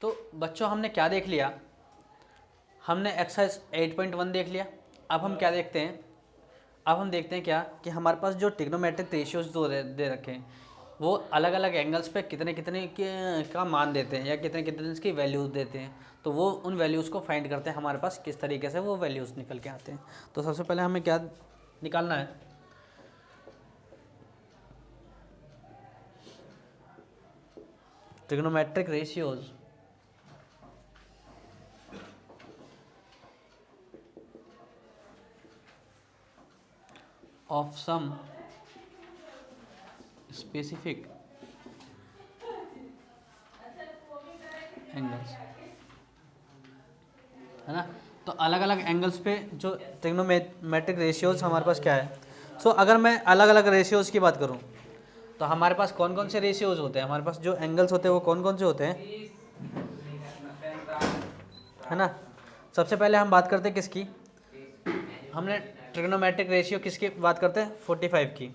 तो बच्चों हमने क्या देख लिया, हमने एक्सरसाइज 8.1 देख लिया। अब हम क्या देखते हैं, अब हम देखते हैं क्या कि हमारे पास जो ट्रिग्नोमेट्रिक रेशियोज दे रखे हैं वो अलग अलग एंगल्स पे कितने कितने का मान देते हैं या कितने कितने इसकी वैल्यूज़ देते हैं। तो वो उन वैल्यूज़ को फाइंड करते हैं हमारे पास किस तरीके से वो वैल्यूज़ निकल के आते हैं। तो सबसे पहले हमें क्या निकालना है, trigonometric ratios of some specific angles, है ना। तो अलग अलग एंगल्स पे जो ट्रिग्नोमेट्रिक रेशियोज हमारे पास क्या है। सो अगर मैं अलग अलग रेशियोज की बात करूं तो हमारे पास कौन कौन से रेशियोज होते हैं, हमारे पास जो एंगल्स होते हैं वो कौन कौन से होते हैं, है ना। सबसे पहले हम बात करते हैं किसकी, हमने ट्रिग्नोमेट्रिक रेशियो किसकी बात करते हैं, 45 की।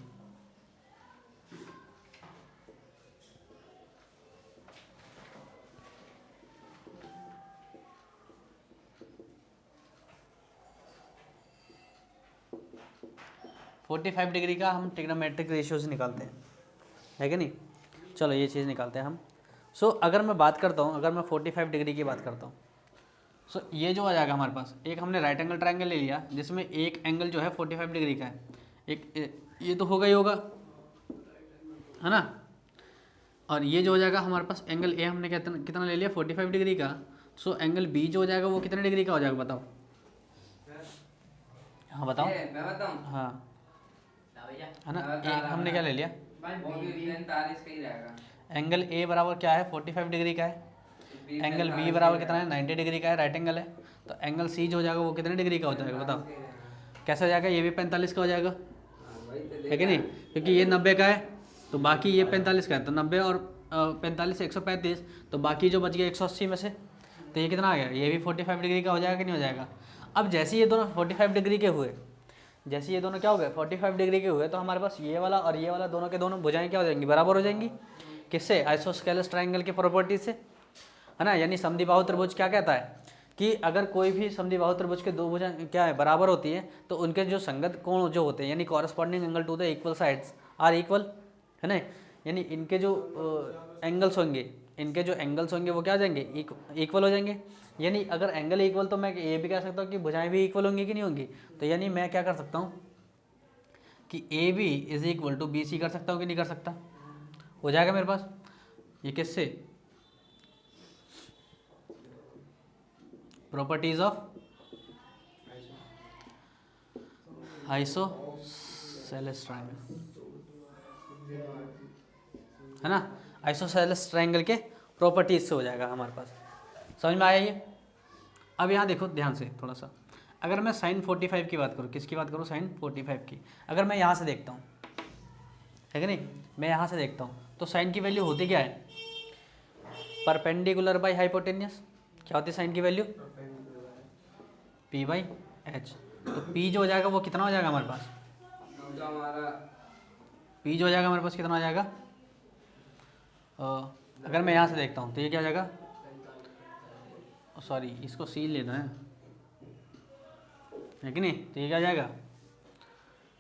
फोर्टी फाइव डिग्री का हम ट्रिग्नोमेट्रिक रेशियोज निकालते हैं, है कि नहीं। चलो ये चीज़ निकालते हैं हम। सो अगर मैं बात करता हूँ, अगर मैं 45 डिग्री की बात करता हूँ, सो ये जो आ जाएगा हमारे पास, एक हमने राइट एंगल ट्रायंगल ले लिया जिसमें एक एंगल जो है 45 डिग्री का है, ये तो होगा ही होगा, है ना। और ये जो हो जाएगा हमारे पास एंगल ए हमने कितना ले लिया 45 डिग्री का। सो एंगल बी जो हो जाएगा वो कितने डिग्री का हो जाएगा बताओ, हाँ बताओ। मैं बताऊं? हाँ है ना, एक हमने क्या ले लिया, वो भी 45 का ही रहेगा। एंगल ए बराबर क्या है 45 डिग्री का है, एंगल बी बराबर कितना है 90 डिग्री का है, राइट एंगल है। तो एंगल सी जो हो जाएगा वो कितने डिग्री का हो जाएगा बताओ, कैसे हो जाएगा, ये भी 45 का हो जाएगा, है कि नहीं, क्योंकि ये 90 का है तो बाकी ये 45 का है, तो 90 और 45 135, तो बाकी जो बच गया 180 में से, तो ये कितना आ गया, ये भी 45 डिग्री का हो जाएगा कि नहीं हो जाएगा। अब जैसे ये दोनों 45 डिग्री के हुए, जैसे ये दोनों क्या हो गए 45 डिग्री के हुए, तो हमारे पास ये वाला और ये वाला दोनों के दोनों भुजाएं क्या हो जाएंगी, बराबर हो जाएंगी। किससे, आइसोस्केलस ट्रायंगल के प्रॉपर्टी से, है ना। यानी समद्विबाहु त्रिभुज क्या कहता है कि अगर कोई भी समद्विबाहु त्रिभुज के दो भुजाएं क्या है बराबर होती है तो उनके जो संगत कोण जो होते हैं यानी corresponding angle to the equal sides are equal, है ना। यानी इनके जो एंगल्स होंगे, इनके जो एंगल्स होंगे वो क्या हो जाएंगे, इक्वल हो जाएंगे। यानी अगर एंगल इक्वल तो मैं ये भी कह सकता हूँ कि भुजाएं भी इक्वल होंगी कि नहीं होंगी। तो यानी मैं क्या कर सकता हूँ कि A B is equal to B C कर सकता हूँ कि नहीं कर सकता, हो जाएगा मेरे पास। ये किससे, प्रॉपर्टीज ऑफ आइसोसेलेस ट्रायंगल, है ना। आइसोसेलेस ट्रायंगल के प्रॉपर्टीज से हो जाएगा हमारे पास, समझ में आया ये। अब यहाँ देखो ध्यान से थोड़ा सा, अगर मैं साइन 45 की बात करूँ, किसकी बात करूँ, साइन 45 की, अगर मैं यहाँ से देखता हूँ, है कि नहीं, मैं यहाँ से देखता हूँ तो साइन की वैल्यू होती क्या है, परपेंडिकुलर बाई हाइपोटेनियस। क्या होती है साइन की वैल्यू, पी बाई एच। तो पी जो हो जाएगा वो कितना हो जाएगा हमारे पास, जो हमारा पी जो हो जाएगा हमारे पास कितना हो जाएगा, अगर मैं यहाँ से देखता हूँ तो ये क्या हो जाएगा, सॉरी इसको सी लेना है कि नहीं। तो ये क्या हो जाएगा,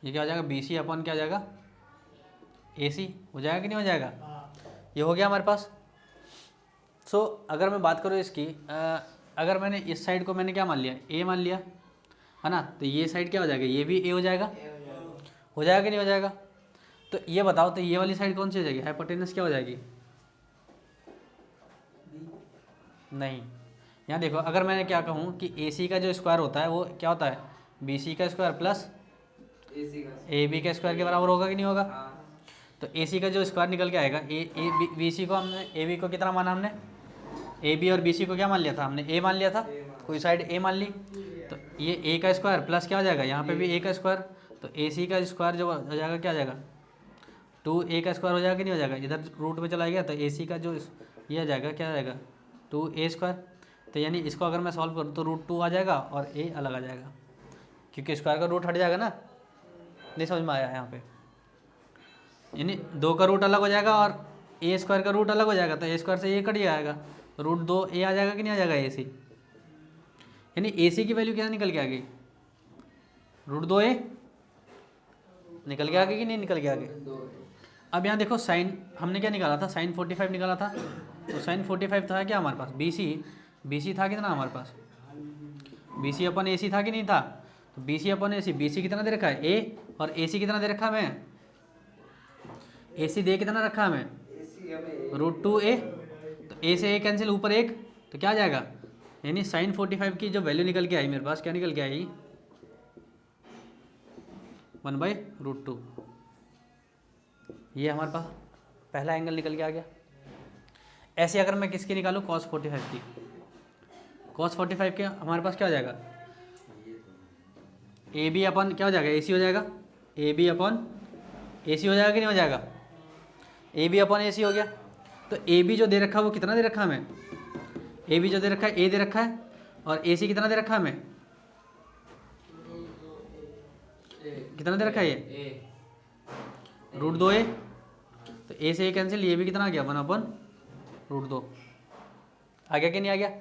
ये क्या हो जाएगा, बी सी अपन क्या हो जाएगा, ए सी हो जाएगा कि नहीं हो जाएगा। ये हो गया हमारे पास। सो अगर मैं बात करूँ इसकी, अगर मैंने इस साइड को मैंने क्या मान लिया, ए मान लिया, है ना। तो ये साइड क्या हो जाएगा, ये भी ए हो जाएगा, हो जाएगा कि नहीं हो जाएगा। तो ये बताओ, तो ये वाली साइड कौन सी हो जाएगी, हाइपोटेनस क्या हो जाएगी, नहीं। यहाँ देखो अगर मैंने क्या कहूँ कि ए सी का जो स्क्वायर होता है वो क्या होता है, बी सी का स्क्वायर प्लस ए बी का स्क्वायर के बराबर होगा कि नहीं होगा। तो ए सी का जो स्क्वायर निकल के आएगा, ए बी सी को हमने ए बी को कितना माना हमने, ए बी और बी सी को क्या मान लिया था हमने, ए मान लिया था, कोई साइड ए मान ली। तो ये ए का स्क्वायर प्लस क्या हो जाएगा, यहाँ पे भी ए का स्क्वायर, तो ए सी का स्क्वायर जो हो जाएगा क्या हो जाएगा, 2a का स्क्वायर हो जाएगा कि नहीं हो जाएगा, इधर रूट में चला गया तो ए सी का जो ये आ जाएगा क्या आ जाएगा 2a स्क्वायर। तो यानी इसको अगर मैं सॉल्व करूँ तो रूट 2 आ जाएगा और a अलग आ जाएगा, क्योंकि स्क्वायर का रूट हट जाएगा ना। नहीं समझ में आया यहाँ पे, यानी 2 का रूट अलग हो जाएगा और a स्क्वायर का रूट अलग हो जाएगा, तो a स्क्वायर से ये कट जाएगा, √2a आ जाएगा कि नहीं आ जाएगा AC, यानी AC की वैल्यू क्या निकल के आ गई, √2a निकल के आ गई कि नहीं निकल के आ गई। अब यहाँ देखो साइन हमने क्या निकाला था, साइन 45 निकाला था, तो साइन 45 था क्या हमारे पास, BC था कितना हमारे पास, BC अपन AC था कि नहीं था, तो BC अपन AC, BC कितना दे रखा है A, और AC कितना दे रखा है हमें, AC दे कितना रखा हमें √2a, तो A से A कैंसिल, ऊपर 1, तो क्या आ जाएगा, यानी साइन 45 की जो वैल्यू निकल के आई मेरे पास, क्या निकल के आई 1/√2। ये हमारे पास पहला एंगल निकल के आ गया। ऐसे अगर मैं किसकी निकालूँ, cos 45 की, cos 45 के हमारे पास क्या हो जाएगा, AB अपन क्या हो जाएगा, AC हो जाएगा, AB अपन AC हो जाएगा कि नहीं हो जाएगा, AB अपन AC हो गया। तो AB जो दे रखा है वो कितना दे रखा है हमें, AB जो दे रखा है A दे रखा है, और AC कितना दे रखा है हमें, कितना दे रखा है ये √2a, तो A से A कैंसिल, ये भी कितना आ गया 1/√2 आ गया कि नहीं आ गया।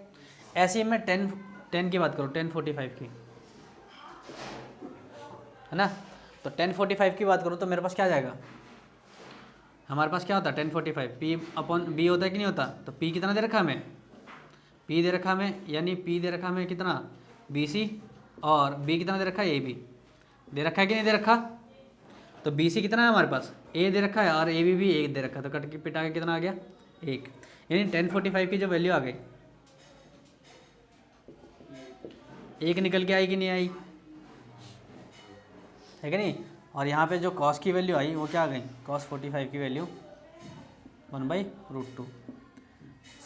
ऐसे ही मैं 10 की बात करूँ, 1045 की है ना, तो 1045 की बात करूँ तो मेरे पास क्या आ जाएगा, हमारे पास क्या होता है 1045 P/B होता है कि नहीं होता, तो P कितना दे रखा है हमें, P दे रखा हमें, यानी P दे रखा हमें कितना BC, और B कितना दे रखा है AB दे रखा है कि नहीं दे रखा, तो BC कितना है हमारे पास A दे रखा है, और AB भी 1 दे रखा है, तो कट के पिटा के कितना आ गया 1, यानी 1045 की जो वैल्यू आ गई 1 निकल के आई कि नहीं आई, है कि नहीं। और यहाँ पे जो cos की वैल्यू आई वो क्या आ गई, cos 45 की वैल्यू 1/√2।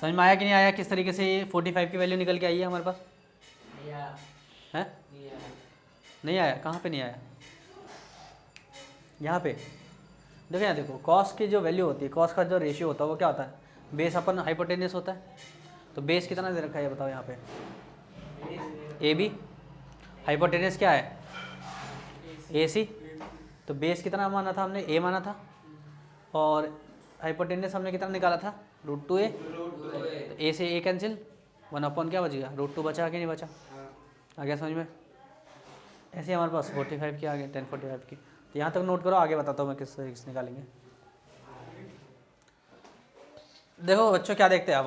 समझ में आया कि नहीं आया, किस तरीके से ये 45 की वैल्यू निकल के आई है हमारे पास, है नहीं आया, कहाँ पे नहीं आया, यहाँ पे देखो, यहाँ देखो cos की जो वैल्यू होती है, cos का जो रेशियो होता है वो क्या होता है, बेस अपन हाइपोटेनस होता है, तो बेस कितना दे रखा है ये बताओ यहाँ पे, AB, हाइपोटेनस क्या है AC, तो बेस कितना माना था हमने, A माना था, और हाइपोटेनस हमने कितना निकाला था √2a, तो A से A कैंसिल, 1/, क्या बच गया √2 बचा कि नहीं बचा, आ गया समझ में। ऐसे हमारे पास 45 की आ गई, 1045 की, तो यहाँ तक नोट करो, आगे बताता हूँ मैं किस तरीके से निकालेंगे। देखो बच्चों क्या देखते हैं अब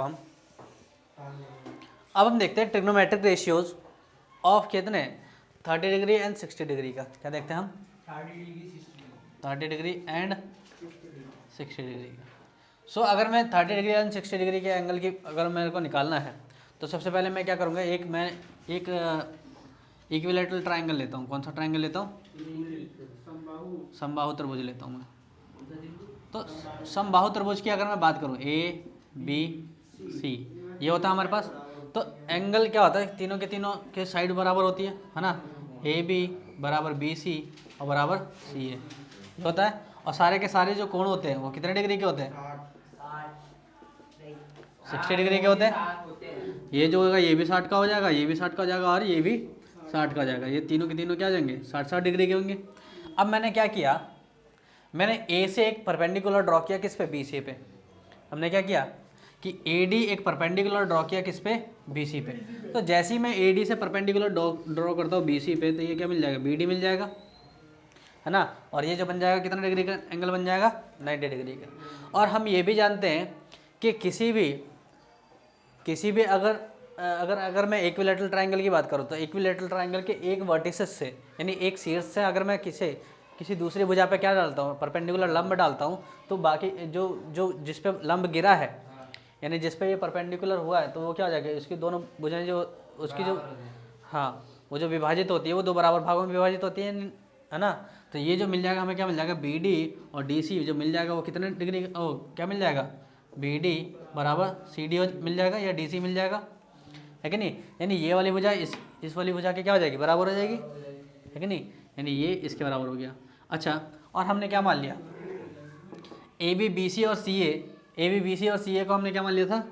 हम देखते हैं ट्रिग्नोमेट्रिक रेशियोज ऑफ कितने 30 डिग्री एंड 60 डिग्री का, क्या देखते हैं हम 30 डिग्री एंड 60 डिग्री का। सो अगर मैं 30 डिग्री एंड 60 डिग्री के एंगल की अगर मेरे को निकालना है, तो सबसे पहले मैं क्या करूँगा, एक इक्विलैटरल ट्रायंगल लेता हूँ। कौन सा ट्रायंगल लेता हूँ, समबाहु त्रिभुज लेता हूँ मैं। तो समबाहु त्रिभुज की अगर मैं बात करूँ ABC ये होता है हमारे पास, तो एंगल क्या होता है, तीनों के साइड बराबर होती है ना, AB बराबर BC और बराबर CA ये होता है। और सारे के सारे जो कोण होते हैं वो कितने डिग्री के होते हैं, 60 डिग्री के होते हैं। ये जो होगा ये भी 60 का हो जाएगा, ये भी 60 का हो जाएगा, और ये भी 60 का हो जाएगा। ये तीनों के तीनों क्या हो जाएंगे 60-60 डिग्री के होंगे। अब मैंने क्या किया, मैंने A से एक परपेंडिकुलर ड्रॉ किया किस पे, BC पे। हमने क्या किया कि AD एक परपेंडिकुलर ड्रॉ किया किस पे, BC पे। तो जैसे ही मैं AD से परपेंडिकुलर ड्रॉ करता हूँ BC पे, तो ये क्या मिल जाएगा, BD मिल जाएगा, है ना। और ये जो बन जाएगा कितना डिग्री का एंगल बन जाएगा, 90 डिग्री का। और हम ये भी जानते हैं कि किसी भी अगर मैं इक्विलैटरल ट्रायंगल की बात करूँ, तो इक्विलैटरल ट्रायंगल के एक वर्टिसेस से, यानी एक शीर्ष से अगर मैं किसी दूसरी भुजा पे क्या डालता हूँ, परपेंडिकुलर लंब डालता हूँ, तो बाकी जो जिस पे लंब गिरा है, यानी जिस पे ये परपेंडिकुलर हुआ है, तो वो क्या हो जाएगा, इसकी दोनों भुजाएं जो उसकी जो वो जो विभाजित होती है वो दो बराबर भागों में विभाजित होती है ना। तो ये जो मिल जाएगा हमें क्या मिल जाएगा, BD और DC जो मिल जाएगा वो कितने डिग्री क्या मिल जाएगा, BD बराबर CD मिल जाएगा या DC मिल जाएगा, है कि नहीं। यानी ये वाली भुजा इस वाली भुजा के क्या हो जाएगी, बराबर हो जाएगी, है कि नहीं। यानी ये इसके बराबर हो गया। अच्छा, और हमने क्या मान लिया, AB BC और CA को हमने क्या मान लिया था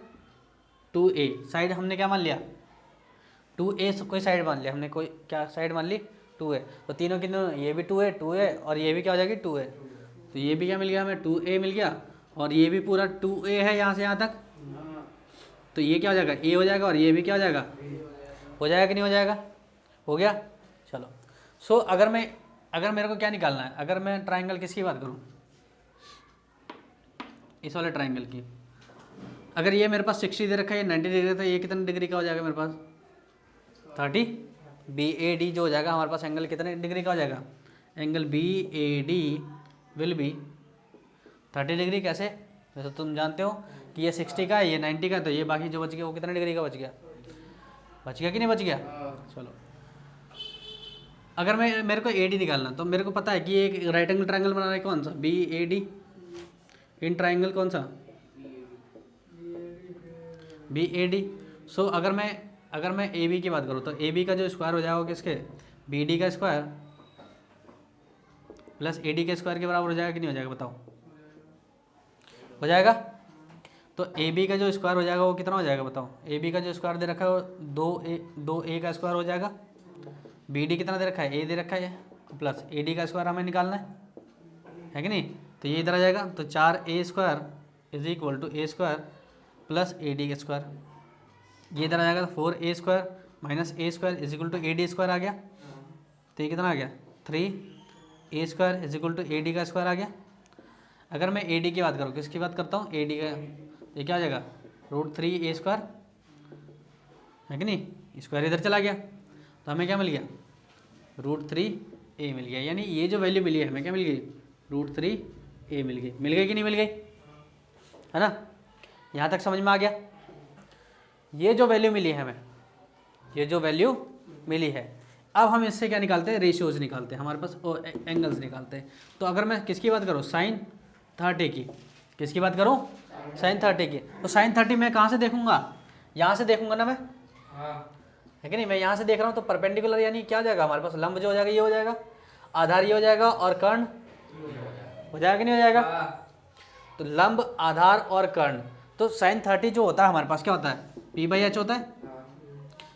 2A साइड, हमने क्या मान लिया 2A कोई साइड मान लिया हमने, कोई क्या साइड मान ली 2A। तो तीनों ये भी 2A और ये भी क्या हो जाएगी 2A। तो ये भी क्या मिल गया हमें 2A मिल गया, और ये भी पूरा 2A है यहाँ से यहाँ तक। तो ये क्या हो जाएगा, ए हो जाएगा, और ये भी क्या हो जाएगा, हो जाएगा कि नहीं हो जाएगा, हो गया। चलो सो अगर मेरे को क्या निकालना है, अगर मैं ट्राइंगल किसकी बात करूँ, इस वाले ट्राइंगल की, अगर ये मेरे पास 60 दे रखा है, ये 90 डिग्री, तो ये कितने डिग्री का हो जाएगा मेरे पास, 30। बी ए डी जो हो जाएगा हमारे पास एंगल कितने डिग्री का हो जाएगा, angle B A D will be 30 degree. कैसे, जैसे तुम जानते हो कि ये 60 का है, ये 90 का है, तो ये बाकी जो बच गया वो कितने डिग्री का बच गया, बच गया कि नहीं बच गया। चलो अगर मेरे को ए डी निकालना, तो मेरे को पता है कि ये एक राइट एंगल ट्राइंगल बना रहा है, कौन सा, B A D, in triangle कौन सा, बी ए डी। सो अगर मैं ए बी की बात करूँ, तो ए बी का जो स्क्वायर हो जाएगा किसके, बी डी का स्क्वायर प्लस ए डी के स्क्वायर के बराबर हो जाएगा कि नहीं हो जाएगा, बताओ, हो जाएगा। तो ए बी का जो स्क्वायर हो जाएगा वो कितना हो जाएगा, बताओ, ए बी का जो स्क्वायर दे रखा है वो 2a का स्क्वायर हो जाएगा, बी डी कितना दे रखा है, ए दे रखा है, प्लस ए डी का स्क्वायर हमें निकालना है कि नहीं, तो ये इधर आ जाएगा, तो 4a square is equal to a square plus A D का स्क्वायर, ये इधर आ जाएगा, तो 4a square minus a square is equal to A D square आ गया, तो ये कितना आ गया, 3a square is equal to A D का स्क्वायर आ गया। अगर मैं ए डी की बात करूँ, किसकी बात करता हूँ, ए डी का, ये क्या आ जाएगा, √3a स्क्वायर है कि नहीं, स्क्वायर इधर चला गया, तो हमें क्या मिल गया, √3a मिल गया, यानी ये जो वैल्यू मिली है हमें क्या मिल गई, √3a मिल गई कि नहीं मिल गई, है ना, यहाँ तक समझ में आ गया। ये जो वैल्यू मिली है हमें, ये जो वैल्यू मिली है, अब हम इससे क्या निकालते हैं, रेशियोज निकालते हैं, हमारे पास एंगल्स निकालते हैं। तो अगर मैं किसकी बात करूँ, sin 30 की, किसकी बात करूँ, sin 30 की, तो sin 30 मैं कहाँ से देखूंगा, यहाँ से देखूंगा ना मैं, है कि नहीं, मैं यहाँ से देख रहा हूँ, तो परपेंडिकुलर यानी क्या हो जाएगा हमारे पास, लंब जो हो जाएगा ये हो जाएगा, आधार ये हो जाएगा, और कर्ण हो जाएगा कि नहीं हो जाएगा। तो लंब, आधार और कर्ण, तो sin 30 जो होता है हमारे पास क्या होता है, p/h होता है,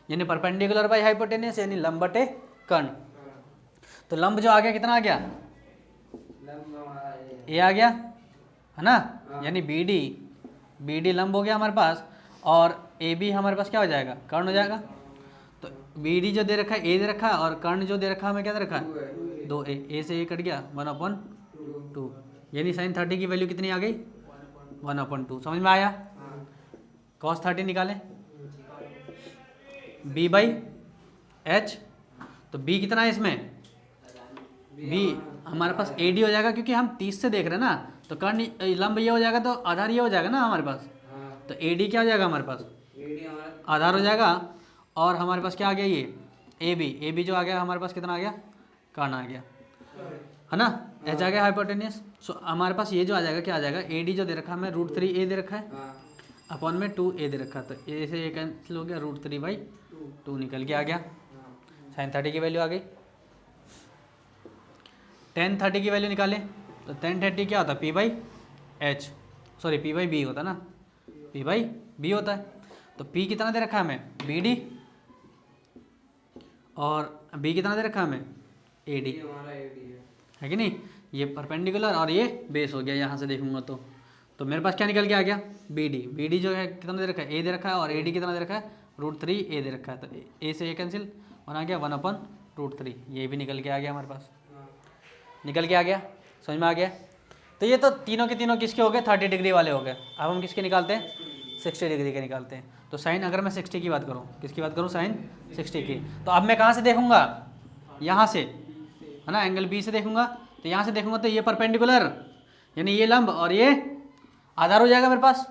यानी परपेंडिकुलर बाई हाइपोटेनियस, यानी लंब बटे कर्ण। तो लंब जो आ गया कितना आ गया, ए आ गया, है ना, यानी बी डी लंब हो गया हमारे पास, और ए बी हमारे पास क्या हो जाएगा, कर्ण हो जाएगा। तो बी डी जो दे रखा है ए दे रखा है, और कर्ण जो दे रखा है हमें क्या दे रखा है, 2a, ए से ए कट गया, 1/2, यानी sin 30 की वैल्यू कितनी आ गई, 1/2। समझ में आया। cos 30 निकालें, b/h, तो b कितना है इसमें, b हमारे पास AD हो जाएगा, क्योंकि हम 30 से देख रहे हैं ना, तो कर्ण लंब ये हो जाएगा, तो आधार ये हो जाएगा ना हमारे पास, तो AD क्या हो जाएगा हमारे पास, आधार हो जाएगा, और हमारे पास क्या आ गया, ये AB जो आ गया हमारे पास कितना आ गया, कर्ण आ गया, है ना, h आ गया हाइपोटेनियस। सो हमारे पास ये जो आ जाएगा क्या आ जाएगा, AD जो दे रखा है हमें √3a दे रखा है, अपॉन में 2a दे रखा है, तो a से a कैंसिल हो गया, √3/2 निकल के आ गया, sin 30 की वैल्यू आ गई। tan 30 की वैल्यू निकालें, तो tan 30 क्या होता है, p/h, सॉरी p/b होता है ना, p/b होता है। तो p कितना दे रखा है हमें, bd, और b कितना दे रखा है हमें, ad, है कि नहीं, ये परपेंडिकुलर और ये बेस हो गया, यहाँ से देखूंगा तो मेरे पास क्या निकल के आ गया, bd जो है कितना दे रखा है, a दे रखा है, और ad कितना दे रखा है, √3a दे रखा है, तो a से a कैंसिल, और आ गया 1/√3, ये भी निकल के आ गया हमारे पास, निकल के आ गया, समझ में आ गया। तो ये तो तीनों के तीनों किसके हो गए, 30 डिग्री वाले हो गए। अब हम किसके निकालते हैं, 60 डिग्री के निकालते हैं। तो साइन, अगर मैं 60 की बात करूँ, किसकी बात करूँ, साइन 60 की, तो अब मैं कहाँ से देखूंगा, यहाँ से, है ना, एंगल बी से देखूंगा, तो यहाँ से देखूंगा तो ये परपेंडिकुलर, यानी ये लंब, और ये आधार हो जाएगा मेरे पास।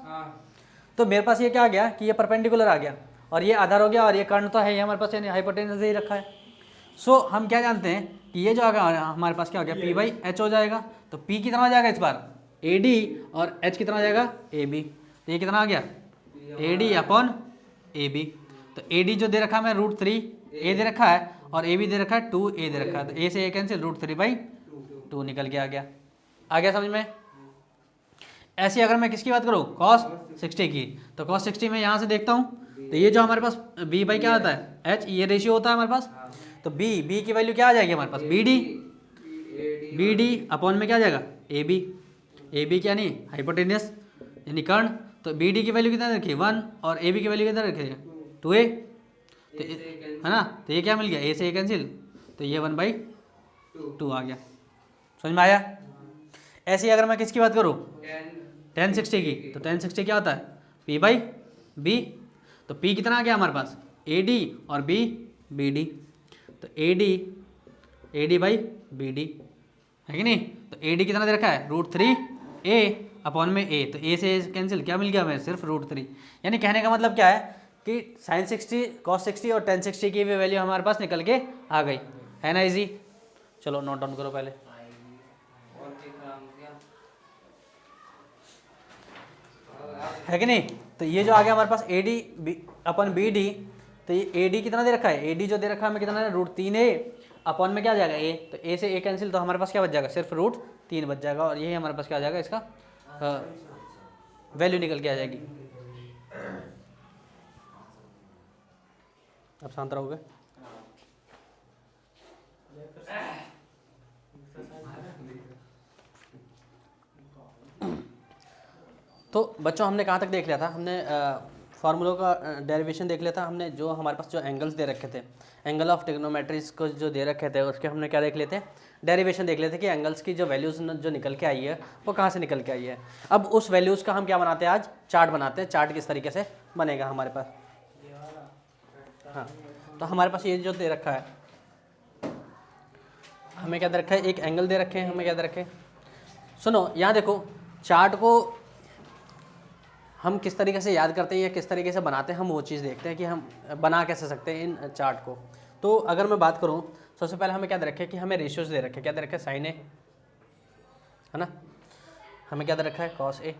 तो मेरे पास ये क्या आ गया कि ये परपेंडिकुलर आ गया, और ये आधार हो गया, और ये कर्ण तो है हमारे पास, यानी हाइपोटेनस ही रखा है। सो हम क्या जानते हैं कि ये जो आ गया हमारे पास क्या हो गया, p/h हो जाएगा। तो p कितना हो जाएगा इस बार, AD, और h कितना हो जाएगा, AB। तो ये कितना आ गया, AD अपॉन AB। तो AD जो दे रखा है मैं √3a दे रखा है, और AB दे रखा है 2a दे रखा है, तो a से a कैंसिल, √3/2 निकल के आ गया समझ में। ऐसे अगर मैं किसकी बात करूँ, cos 60 की, तो cos 60 में यहाँ से देखता हूँ, तो ये जो हमारे पास b/, क्या आता है, h, ये रेशियो होता है हमारे पास। तो b की वैल्यू क्या आ जाएगी हमारे पास, bd अपॉन में क्या आ जाएगा, AB क्या नहीं, हाइपोटेनियस यानी कर्ण, तो बी डी की वैल्यू कितना रखी है 1 और ए बी की वैल्यू कितना रखी है 2a, तो है ना, तो ये क्या मिल गया, ए से ए कैंसिल, तो ये 1/2 आ गया। समझ में आया। ऐसे ही अगर मैं किसकी बात करूँ 1060 की, तो 1060 क्या होता है P/B, तो P कितना आ गया हमारे पास AD और B BD, तो AD/BD है कि नहीं। तो AD कितना दे रखा है √3a अपॉन में a, तो a से a कैंसिल, क्या मिल गया हमें सिर्फ √3। यानी कहने का मतलब क्या है कि sin 60 cos 60 और tan 60 की भी वैल्यू हमारे पास निकल के आ गई, है ना इजी। चलो नोट डाउन करो पहले। है कि नहीं। तो ये जो आ गया हमारे पास AD अपन BD, तो ये AD कितना दे रखा है, AD जो दे रखा है हमें कितना है √3a अपॉन में क्या आ जाएगा a, तो a से a कैंसिल, तो हमारे पास क्या बच जाएगा सिर्फ √3 बच जाएगा, और यही हमारे पास क्या आ जाएगा इसका वैल्यू निकल के आ जाएगी। अब शांत रहोगे। तो बच्चों हमने कहाँ तक देख लिया था, हमने फार्मूलों का डेरिवेशन देख लिया था हमने, जो हमारे पास जो एंगल्स दे रखे थे, एंगल ऑफ ट्रिग्नोमेट्रीज को जो दे रखे थे उसके हमने क्या देख लेते हैं, डेरिवेशन देख लेते कि एंगल्स की जो वैल्यूज़ जो निकल के आई है वो कहाँ से निकल के आई है। अब उस वैल्यूज़ का हम क्या बनाते हैं, आज चार्ट बनाते हैं। चार्ट किस तरीके से बनेगा हमारे पास, हाँ, तो हमारे पास ये जो दे रखा है, हमें क्या दे रखा है, एक एंगल दे रखे हैं, हमें क्या दे रखे हैं, सुनो यहाँ देखो, चार्ट को हम किस तरीके से याद करते हैं या किस तरीके से बनाते हैं, हम वो चीज़ देखते हैं कि हम बना कैसे सकते हैं इन चार्ट को। तो अगर मैं बात करूं, सबसे पहले हमें क्या दे रखे हैं कि हमें रेशियोज दे रखे हैं, क्या दे रखे हैं sin A, है ना, हमें क्या दे रखा है cos A,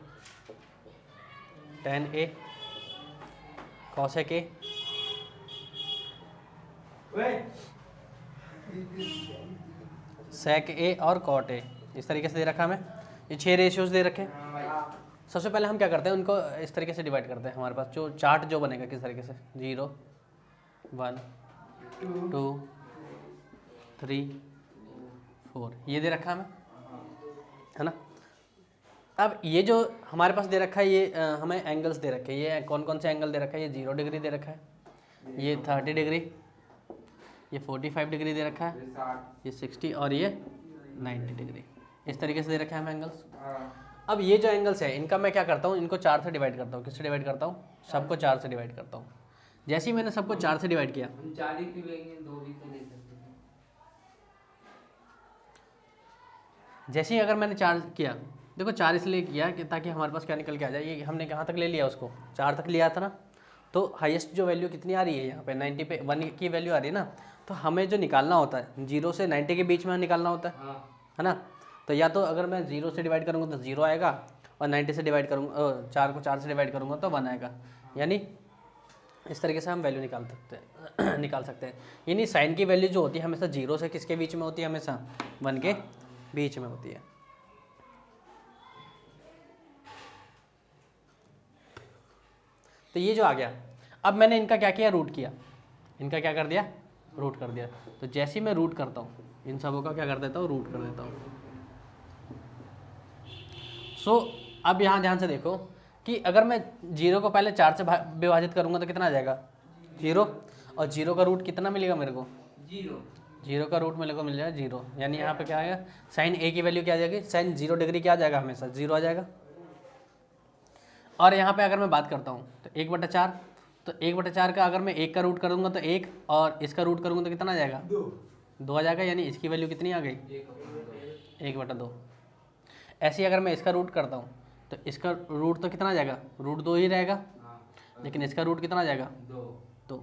tan A, cosec A, sec A और cot A, इस तरीके से दे रखा है हमें, ये 6 रेशियोज दे रखे हैं। सबसे पहले हम क्या करते हैं, उनको इस तरीके से डिवाइड करते हैं। हमारे पास जो चार्ट जो बनेगा किस तरीके से 0 1 2 3 4 ये दे रखा है हमें, है ना। अब ये जो हमारे पास दे रखा है ये हमें एंगल्स दे रखे हैं, ये कौन कौन से एंगल दे रखा है, ये 0 डिग्री दे रखा है, ये 30 डिग्री, ये 45 डिग्री दे रखा है, ये 60 और ये 90 डिग्री, इस तरीके से दे रखा है हमें एंगल्स। अब ये जो एंगल्स है इनका मैं क्या करता हूँ, इनको 4 से डिवाइड करता हूँ। किससे डिवाइड करता हूँ, सबको 4 से डिवाइड करता हूँ। जैसे ही मैंने सबको 4 से डिवाइड किया, हम 4 ही क्यों लेंगे, 2 भी तो ले सकते हैं। जैसे ही अगर मैंने 4 किया, देखो 4 इसलिए किया कि ताकि हमारे पास क्या निकल के आ जाए, ये हमने कहाँ तक ले लिया उसको 4 तक लिया था ना, तो हाईएस्ट जो वैल्यू कितनी आ रही है यहाँ पे 90 पे 1 की वैल्यू आ रही है ना, तो हमें जो निकालना होता है 0 से 90 के बीच में निकालना होता है ना। तो या तो अगर मैं 0 से डिवाइड करूँगा तो 0 आएगा, और 90 से डिवाइड करूँगा 4 को 4 से डिवाइड करूँगा तो 1 आएगा। यानी इस तरीके से हम वैल्यू निकाल सकते हैं। यानी साइन की वैल्यू जो होती है हमेशा 0 से किसके बीच में होती है, हमेशा 1 के बीच में होती है। तो ये जो आ गया, अब मैंने इनका क्या किया, रूट किया, इनका क्या कर दिया, रूट कर दिया। तो जैसे ही मैं रूट करता हूँ इन सबों का क्या कर देता हूँ, रूट कर देता हूँ। सो अब यहाँ ध्यान से देखो कि अगर मैं 0 को पहले 4 से विभाजित करूँगा तो कितना आ जाएगा 0, और 0 का रूट कितना मिलेगा मेरे को 0 का रूट मेरे को मिल जाएगा 0। यानी यहाँ पे क्या आएगा, साइन A की वैल्यू क्या आ जाएगी, साइन 0 डिग्री क्या आ जाएगा, हमेशा 0 आ जाएगा। और यहाँ पे अगर मैं बात करता हूँ तो 1/4, तो 1/4 का अगर मैं 1 का रूट करूँगा तो 1, और इसका रूट करूँगा तो कितना आ जाएगा 2 आ जाएगा। यानी इसकी वैल्यू कितनी आ गई 1/2। ऐसे ही अगर मैं इसका रूट करता हूँ तो इसका रूट तो कितना आ जाएगा, रूट 2 ही रहेगा, लेकिन इसका रूट कितना आ जाएगा 2,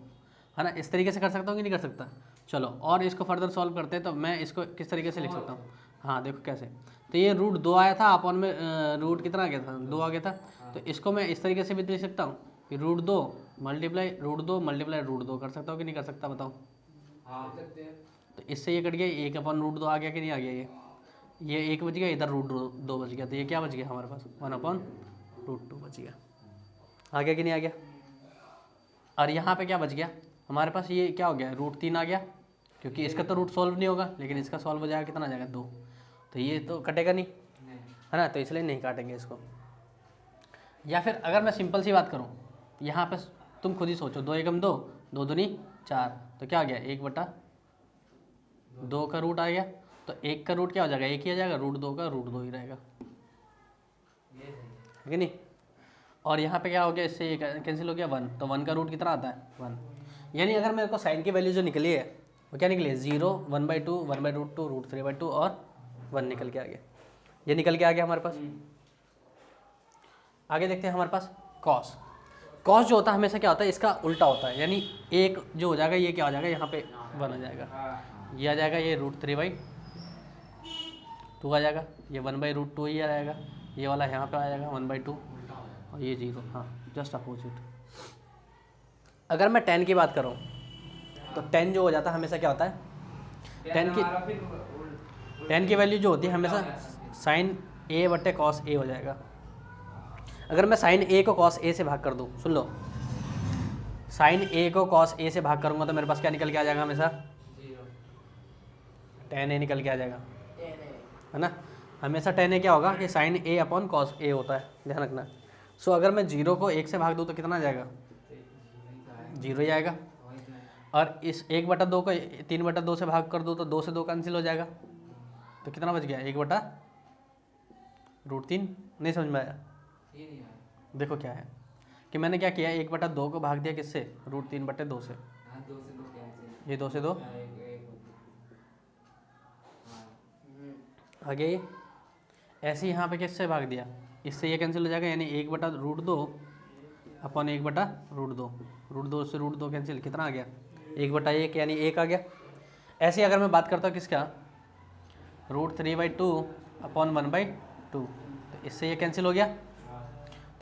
है ना। इस तरीके से कर सकता हूँ कि नहीं कर सकता। चलो और इसको फर्दर सॉल्व करते हैं, तो मैं इसको किस तरीके से लिख सकता हूँ, हाँ देखो कैसे। तो ये रूट 2 आया था, अपॉन में रूट कितना आ गया था 2 आ गया था, तो इसको मैं इस तरीके से भी लिख सकता हूँ कि रूट 2 मल्टीप्लाई रूट 2 कर सकता हूँ कि नहीं कर सकता, बताओ। तो इससे ये कट गया, 1/√2 आ गया कि नहीं आ गया, ये 1 बच गया, इधर √2 बच गया, तो ये क्या बच गया हमारे पास 1/√2 बच गया। आ गया कि नहीं आ गया। और यहाँ पे क्या बच गया हमारे पास, ये क्या हो गया, √3 आ गया, क्योंकि इसका तो रूट सॉल्व नहीं होगा, लेकिन इसका सॉल्व हो जाएगा, कितना आ जाएगा 2, तो ये तो कटेगा नहीं, है ना, तो इसलिए नहीं काटेंगे इसको। या फिर अगर मैं सिंपल सी बात करूँ, यहाँ पे तुम खुद ही सोचो, 2 एकम 2, 2 दूनी 4, तो क्या आ गया 1/2 का रूट आ गया। तो 1 का रूट क्या हो जाएगा, 1 ही आ जाएगा, √2 का √2 ही रहेगा, है कि नहीं। और यहाँ पे क्या हो गया, इससे ये कैंसिल हो गया 1, तो 1 का रूट कितना आता है 1। यानी अगर मेरे को साइन की वैल्यू जो निकली है वो क्या निकली है 0, 1/2, 1/√2, √3/2 और 1 निकल के आ गया। ये निकल के आ गया हमारे पास। आगे देखते हैं हमारे पास कॉस। कॉस जो होता है हमेशा क्या होता है, इसका उल्टा होता है, यानी एक जो हो जाएगा ये क्या हो जाएगा, यहाँ पे 1 आ जाएगा, ये आ जाएगा, ये √3/2 आ जाएगा, ये 1/√2 ही आ जाएगा, ये वाला यहाँ पे आ जाएगा 1/2 और ये 0। हाँ, जस्ट अपोजिट। अगर मैं 10 की बात करूँ तो 10 जो हो जाता है हमेशा क्या होता है, 10 की वैल्यू जो होती है हमेशा साइन A/cos A हो जाएगा। अगर मैं साइन A को cos A से भाग कर दूँ, सुन लो, साइन A को cos A से भाग करूँगा तो मेरे पास क्या निकल के आ जाएगा, हमेशा tan A निकल के आ जाएगा, है ना। हमेशा tan A क्या होगा कि साइन A/cos A होता है, ध्यान रखना। सो अगर मैं 0 को 1 से भाग दूँ तो कितना आ जाएगा, 0 ही आएगा। और इस 1/2 को 3/2 से भाग कर दूँ तो 2 से 2 कैंसिल हो जाएगा, तो कितना बच गया 1/√3। नहीं समझ में आया। देखो क्या है कि मैंने क्या किया, 1/2 को भाग दिया किससे, √3/2 से, ये 2 से 2 आगे, ऐसे यहाँ पे किससे भाग दिया, इससे ये कैंसिल हो जाएगा, यानी 1/√2 अपॉन 1/√2, √2 से √2 कैंसिल, कितना आ गया 1/1, यानी 1 आ गया। ऐसे अगर मैं बात करता हूँ किसका, √3/2 अपॉन 1/2, तो इससे ये कैंसिल हो गया,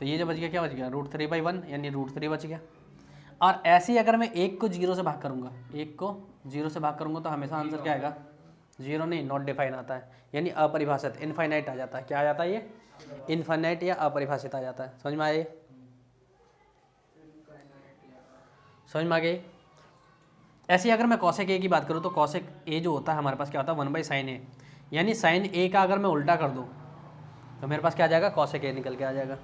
तो ये जो बच गया क्या बच गया, √3/1, यानी √3 बच गया। और ऐसे ही अगर मैं 1 को 0 से भाग करूँगा, 1 को 0 से भाग करूँगा तो हमेशा आंसर क्या आएगा, 0 नहीं, नॉट डिफाइन आता है, यानी अपरिभाषित, इनफाइनाइट आ जाता है। क्या आ जाता है ये, इनफाइनाइट या अपरिभाषित आ जाता है। समझ में आए, समझ में आ गई। ऐसे ही अगर मैं कॉसेक ए की बात करूँ तो कॉसेक ए जो होता है हमारे पास क्या होता है 1/sin A, यानी साइन ए का अगर मैं उल्टा कर दूँ तो मेरे पास क्या आ जाएगा, कॉसेक ए निकल के आ जाएगा।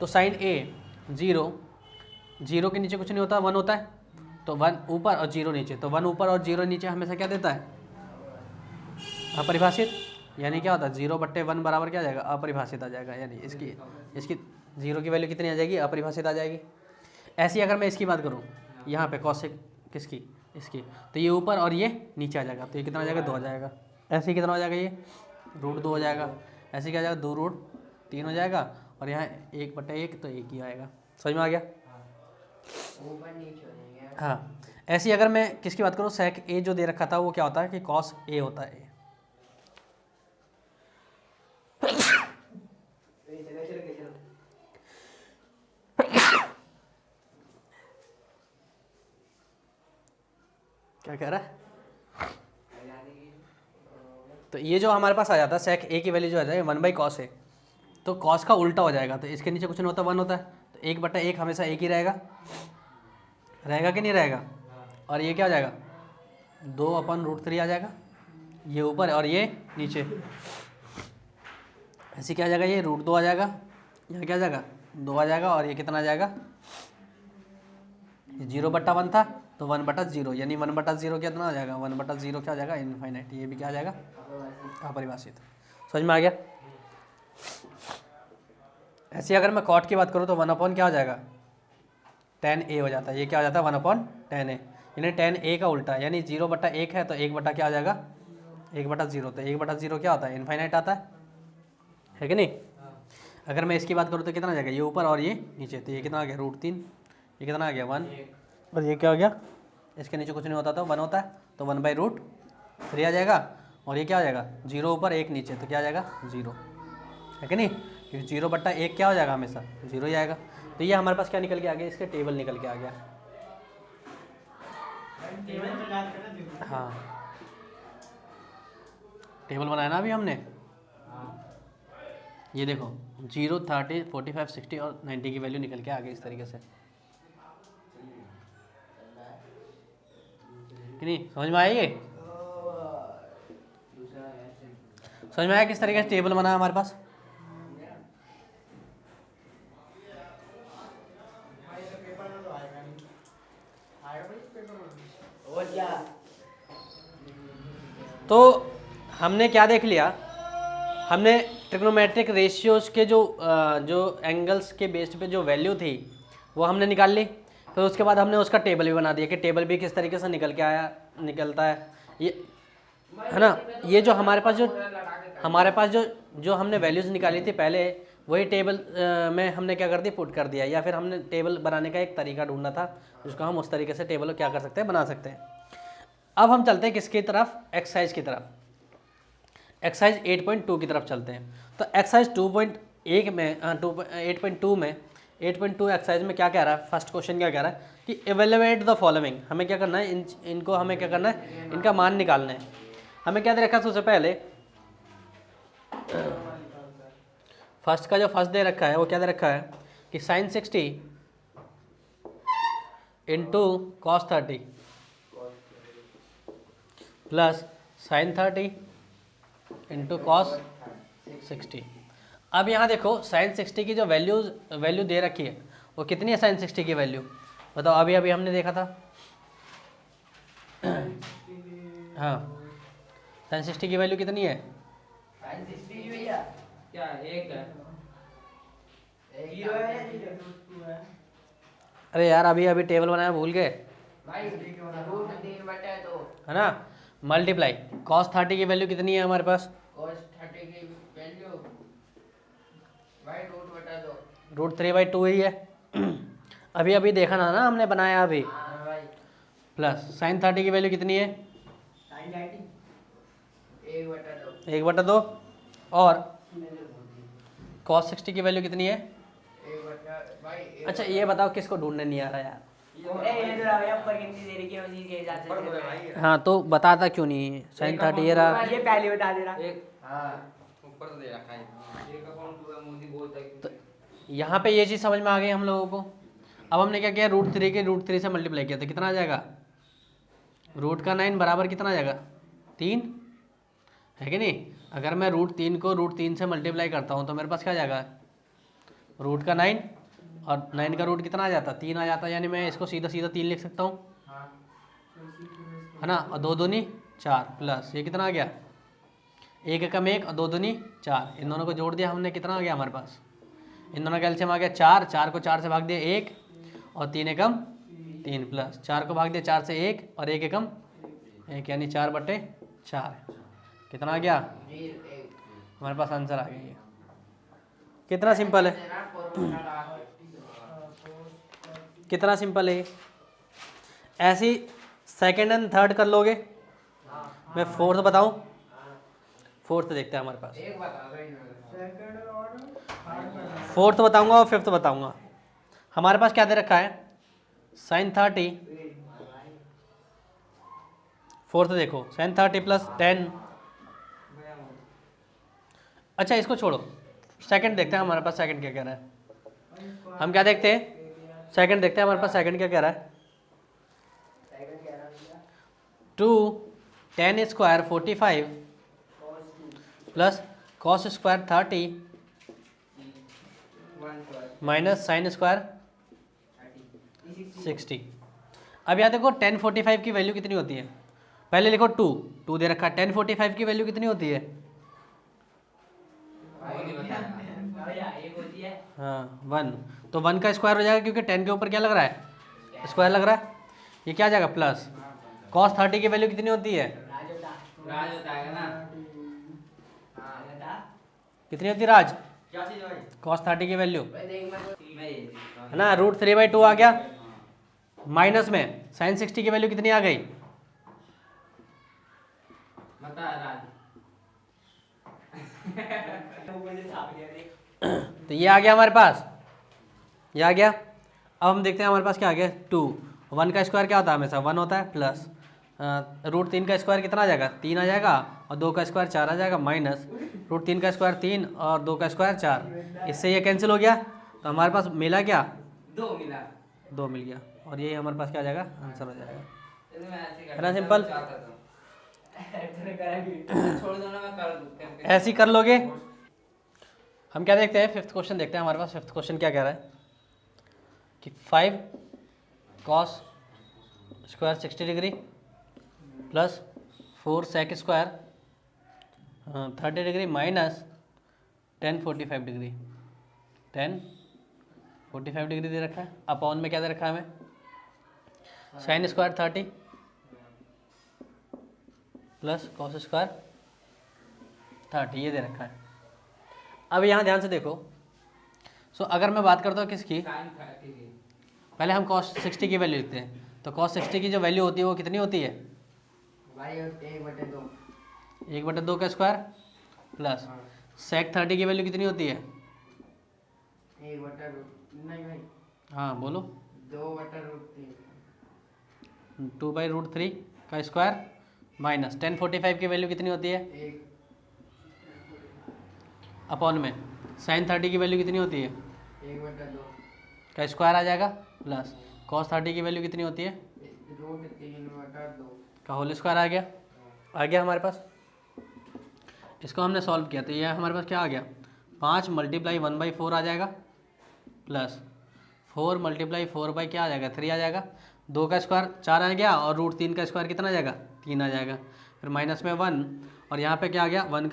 तो साइन ए 0 के नीचे कुछ नहीं होता, 1 होता है, तो 1 ऊपर और 0 नीचे, तो 1 ऊपर और 0 नीचे हमेशा क्या देता है, अपरिभाषित। यानी क्या होता है 0/1 बराबर क्या आ जाएगा, अपरिभाषित आ जाएगा, यानी इसकी 0 की वैल्यू कितनी आ जाएगी, अपरिभाषित आ जाएगी। ऐसी अगर मैं इसकी बात करूँ यहाँ पे कॉसेक किसकी, इसकी, तो ये ऊपर और ये नीचे आ जाएगा, तो ये कितना आ जाएगा 2 आ जाएगा। ऐसे ही कितना हो जाएगा, ये √2 हो जाएगा। ऐसे क्या आ जाएगा 2√3 हो जाएगा, और यहाँ 1/1 तो 1 ही आएगा। समझ में आ गया, ऊपर नीचे हो जाएंगे। हाँ। ऐसी अगर मैं किसकी बात करूँ, सेक ए जो दे रखा था वो क्या होता है कि कॉस ए होता है। क्या कह रहा है, तो ये जो हमारे पास आ जाता है सेक ए की वैल्यू जो आ जाएगी 1/cos A, तो कॉस का उल्टा हो जाएगा, तो इसके नीचे कुछ नहीं होता, 1 होता है, तो 1/1 हमेशा 1 ही रहेगा, रहेगा कि नहीं रहेगा। और ये क्या हो जाएगा 2/√3 आ जाएगा, ये ऊपर और ये नीचे, ऐसे क्या आ जाएगा, ये √2 आ जाएगा, यहाँ क्या आ जाएगा 2 आ जाएगा, और ये कितना आ जाएगा 0/1 था तो 1/0, यानी 1/0 कितना आ जाएगा, 1/0 क्या आ जाएगा, इनफाइनाइट, ये भी क्या आ जाएगा अपरिभाषित। समझ में आ गया। ऐसे अगर मैं कॉट की बात करूँ तो 1/, क्या हो जाएगा tan A हो जाता है, ये क्या हो जाता है 1/tan A, यानी tan A का उल्टा, यानी 0/1 है तो 1/ क्या आ जाएगा 1/0, तो 1/0 क्या होता है, इनफाइनाइट आता है कि नहीं। अगर मैं इसकी बात करूँ तो कितना आ जाएगा, ये ऊपर और ये नीचे, तो ये कितना आ गया √3, ये कितना आ गया 1, और ये क्या हो गया, इसके नीचे कुछ नहीं होता तो 1 होता है, तो 1/√3 आ जाएगा, और ये क्या आ जाएगा 0 ऊपर 1 नीचे, तो क्या आ जाएगा 0, है कि नहीं, क्योंकि 0/1 क्या हो जाएगा हमेशा 0 ही आएगा। तो ये हमारे पास क्या निकल के आ गया, इसके टेबल निकल के आ गया। हाँ, टेबल बनाया ना अभी हमने, ये देखो 0, 30, 45, 60 और 90 की वैल्यू निकल के आ गई इस तरीके से, कि नहीं। समझ में आया, ये समझ में आया किस तरीके से टेबल बना है हमारे पास। और क्या? तो हमने क्या देख लिया, हमने ट्रिग्नोमेट्रिक रेशियोज के जो एंगल्स के बेस्ड पे जो वैल्यू थी वो हमने निकाल ली। फिर उसके बाद हमने उसका टेबल भी बना दिया कि टेबल भी किस तरीके से निकलता है ये, है ना। ये जो हमारे पास जो हमने वैल्यूज़ निकाली थी पहले, वही टेबल में हमने क्या कर दिया, पुट कर दिया, या फिर हमने टेबल बनाने का एक तरीका ढूंढना था जिसको हम उस तरीके से टेबल क्या कर सकते हैं, बना सकते हैं। अब हम चलते हैं किसकी तरफ, एक्सरसाइज की तरफ। एक्सरसाइज 8.2 की तरफ चलते हैं। तो एक्सरसाइज 2.1 में 8.2 में 8.2 एक्सरसाइज में क्या कह रहा है, फर्स्ट क्वेश्चन क्या कह रहा है कि एवेलुएट द फॉलोइंग। हमें क्या करना है, इनको हमें क्या करना है, इनका मान निकालना है। हमें क्या दे रखा है, सबसे पहले फर्स्ट का जो फर्स्ट दे रखा है वो क्या दे रखा है कि sin 60 into cos 30 plus sin 30 into cos 60। अब यहाँ देखो sin 60 की जो वैल्यू दे रखी है वो कितनी है, sin 60 की वैल्यू बताओ। अभी अभी हमने देखा था हाँ, sin 60 की वैल्यू कितनी है, क्या एक है? जीरो है या जीरो है? अरे यार अभी अभी टेबल बनाया भूल गए, भाई रूट 3/2 है ना। मल्टीप्लाई cos 30 की वैल्यू कितनी है हमारे पास, cos 30 की वैल्यू भाई रूट/2। रूट 3/2 ही है अभी अभी देखा ना हमने बनाया अभी। हाँ भाई। प्लस sin 30 की वैल्यू कितनी है, sin 30 1/2। 1/2। और cos 60 की वैल्यू कितनी है, भाई अच्छा ये बताओ किसको ढूंढने नहीं आ रहा यार। हाँ तो बताता क्यों नहीं है, sin 30 ये रहा, ये पहले बता दे रहा। ऊपर तो दे रखा है एक अकाउंट हुआ मोदी बोलता है तो यहाँ पे ये चीज़ समझ में आ गई हम लोगों को। अब हमने क्या किया, रूट 3 से मल्टीप्लाई किया तो कितना आ जाएगा, रूट का 9 बराबर कितना आ जाएगा 3, है कि नहीं। अगर मैं रूट 3 को रूट 3 से मल्टीप्लाई करता हूँ तो मेरे पास क्या आ जाएगा, रूट का 9 और 9 का रूट कितना आ जाता, 3 आ जाता, यानी मैं इसको सीधा सीधा 3 लिख सकता हूँ, है ना। और 2 दूनी 4 प्लस ये कितना आ गया, 1 एकम 1 और 2 दूनी 4, इन दोनों को जोड़ दिया हमने, कितना आ गया हमारे पास, इन दोनों का एलसीएम आ गया 4, 4 को 4 से भाग दिया 1 और 3 एकम 3 प्लस 4 को भाग दिया 4 से 1 और 1 एकम 1, यानी 4/4 कितना आ गया, हमारे पास आंसर आ गया। ये कितना सिंपल है, कितना सिंपल है। ऐसे ही सेकेंड एंड थर्ड कर लोगे। मैं फोर्थ बताऊं, फोर्थ देखते हैं हमारे पास, एक बता भाई। फोर्थ बताऊंगा और फिफ्थ बताऊंगा। हमारे पास क्या दे रखा है, sin 30, फोर्थ देखो sin 30 प्लस 10। अच्छा इसको छोड़ो, सेकंड देखते हैं हमारे पास सेकंड क्या कह रहा है। हम क्या देखते हैं, सेकंड देखते हैं हमारे पास सेकंड क्या कह रहा है। 2 10 square 45 plus cos square 30 minus sine square 60। अब यहाँ देखो 10 45 की वैल्यू कितनी होती है, पहले लिखो 2 दे रखा है, 10 45 की वैल्यू कितनी होती है, हाँ 1, तो 1 का स्क्वायर हो जाएगा क्योंकि 10 के ऊपर क्या लग रहा है, स्क्वायर लग रहा है। ये क्या आ जाएगा प्लस cos 30 की वैल्यू कितनी होती है, राज होता है ना कितनी होती है राज, क्या चीज भाई cos 30 की वैल्यू मैं है ना रूट 3/2 आ गया, माइनस में sin 60 की वैल्यू कितनी आ गई, बता राज तो ये आ गया हमारे पास, ये आ गया। अब हम देखते हैं हमारे पास क्या आ गया 2, 1 का स्क्वायर क्या होता है हमेशा 1 होता है, प्लस रूट 3 का स्क्वायर कितना आ जाएगा 3 आ जाएगा, और 2 का स्क्वायर 4 आ जाएगा, माइनस रूट 3 का स्क्वायर 3 और 2 का स्क्वायर 4, इससे ये कैंसिल हो गया। तो हमारे पास मिला क्या, 2 मिला 2 मिल गया, और ये हमारे पास क्या आ जाएगा, आंसर हो जाएगा। इसमें मैं ऐसे है ना सिंपल, छोड़ दो ना मैं कर दूं करके। ऐसे ही कर लोगे। हम क्या देखते हैं, फिफ्थ क्वेश्चन देखते हैं हमारे पास। फिफ्थ क्वेश्चन क्या कह रहा है कि 5 cos square 60 degree plus 4 sec square 30 degree minus 10 45 degree 10 45 degree दे रखा है। अपॉन में क्या दे रखा है हमें sine square 30 plus cos square 30 ये दे रखा है। अब यहाँ ध्यान से देखो। सो अगर मैं बात करता हूँ किसकी, साइन 30 की पहले हम cos 60 की वैल्यू लिखते हैं। तो cos 60 की जो वैल्यू होती है वो कितनी होती है भाई 1/2 1/2 का स्क्वायर प्लस सेक 30 की वैल्यू कितनी होती है 1/√, नहीं भाई हाँ बोलो 2/√3 2/√3 का स्क्वायर माइनस 10 45 की वैल्यू कितनी होती है 1 अपॉन में साइन 30 की वैल्यू कितनी होती है 1/2 का स्क्वायर आ जाएगा प्लस cos 30 की वैल्यू कितनी होती है √3/2 का होल स्क्वायर आ गया हमारे पास। इसको हमने सॉल्व किया तो ये हमारे पास क्या आ गया 5 × 1/4 आ जाएगा प्लस 4 × 4 क्या आ जाएगा 3 आ जाएगा। 2 का स्क्वायर 4 आ गया और √3 का स्क्वायर कितना आ जाएगा 3 आ जाएगा। फिर माइनस में 1 और यहाँ पे क्या आ गया 1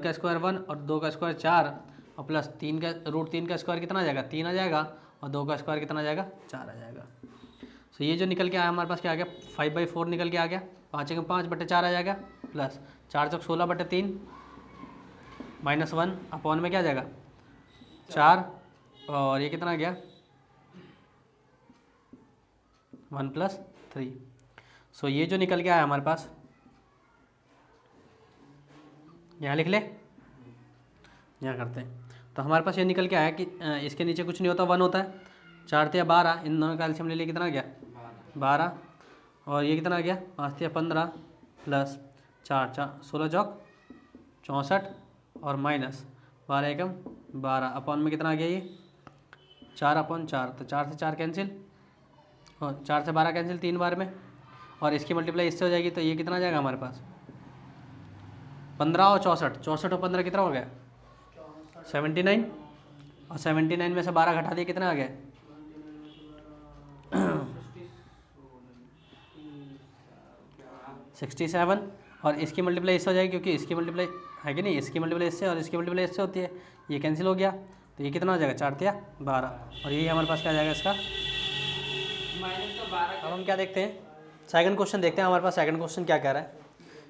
का स्क्वायर 1 और 2 का स्क्वायर 4 और प्लस 3 का √3 का स्क्वायर कितना आ जाएगा 3 आ जाएगा और 2 का स्क्वायर कितना आ जाएगा 4 आ जाएगा। सो ये जो निकल के आया हमारे पास क्या आ गया 5/4 निकल के आ गया 5 × 5/4 आ जाएगा प्लस 4 × 16/3 माइनस 1 अपॉन में क्या आ जाएगा 4 और ये कितना आ गया 1 + 3। सो ये जो निकल के आया हमारे पास यहाँ लिख ले, यहाँ करते हैं। तो हमारे पास ये निकल के आया कि इसके नीचे कुछ नहीं होता 1 होता है 4 × 12 इन दोनों का एलसीएम ले लिए कितना आ गया 12 और ये कितना आ गया 5 × 15 प्लस 4 16 चौक 64 और माइनस 12 एकम 12 अपॉन में कितना आ गया ये 4/4 तो 4 से 4 कैंसिल और 4 से 12 कैंसिल 3 बार में और इसकी मल्टीप्लाई इससे हो जाएगी तो ये कितना आ जाएगा हमारे पास 15 और 64 और 15 कितना हो गया 79 और 79 में से 12 घटा दिए कितना आ गया 67 और इसकी मल्टीप्लाई इससे हो जाएगी क्योंकि इसकी मल्टीप्लाई है कि नहीं इसकी मल्टीप्लाई इससे और इसकी मल्टीप्लाई इससे होती है ये कैंसिल हो गया तो ये कितना हो जाएगा 4 × 12 और यही हमारे पास क्या आ जाएगा इसका। माइनस का 12 अब हम क्या देखते हैं सेकंड क्वेश्चन देखते हैं। हमारे पास सेकंड क्वेश्चन क्या कह रहा है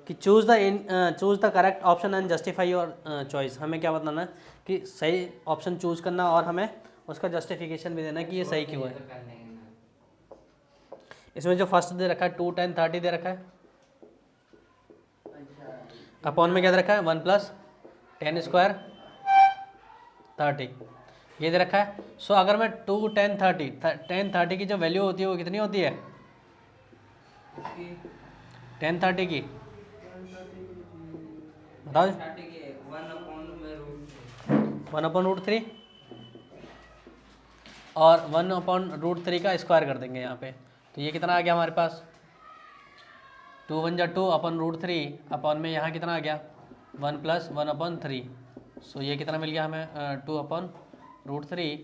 कि choose the correct option and justify your choice. हमें क्या बताना है कि सही ऑप्शन चूज़ करना और हमें उसका जस्टिफिकेशन भी देना कि ये सही क्यों है। इसमें जो फर्स्ट दे रखा है 2 10 30 दे रखा है अपॉन में क्या दे रखा है 1 + 10 स्क्वायर 30 ये दे रखा है। सो अगर मैं 2 10 30 की जो वैल्यू होती है वो कितनी होती है 10 30 की बताओ 1/√3 और 1/√3 का स्क्वायर कर देंगे यहाँ पे तो ये कितना आ गया हमारे पास 2 × 1 = 2 /√3 अपॉन में यहाँ कितना आ गया 1 + 1/3। सो ये कितना मिल गया हमें 2/√3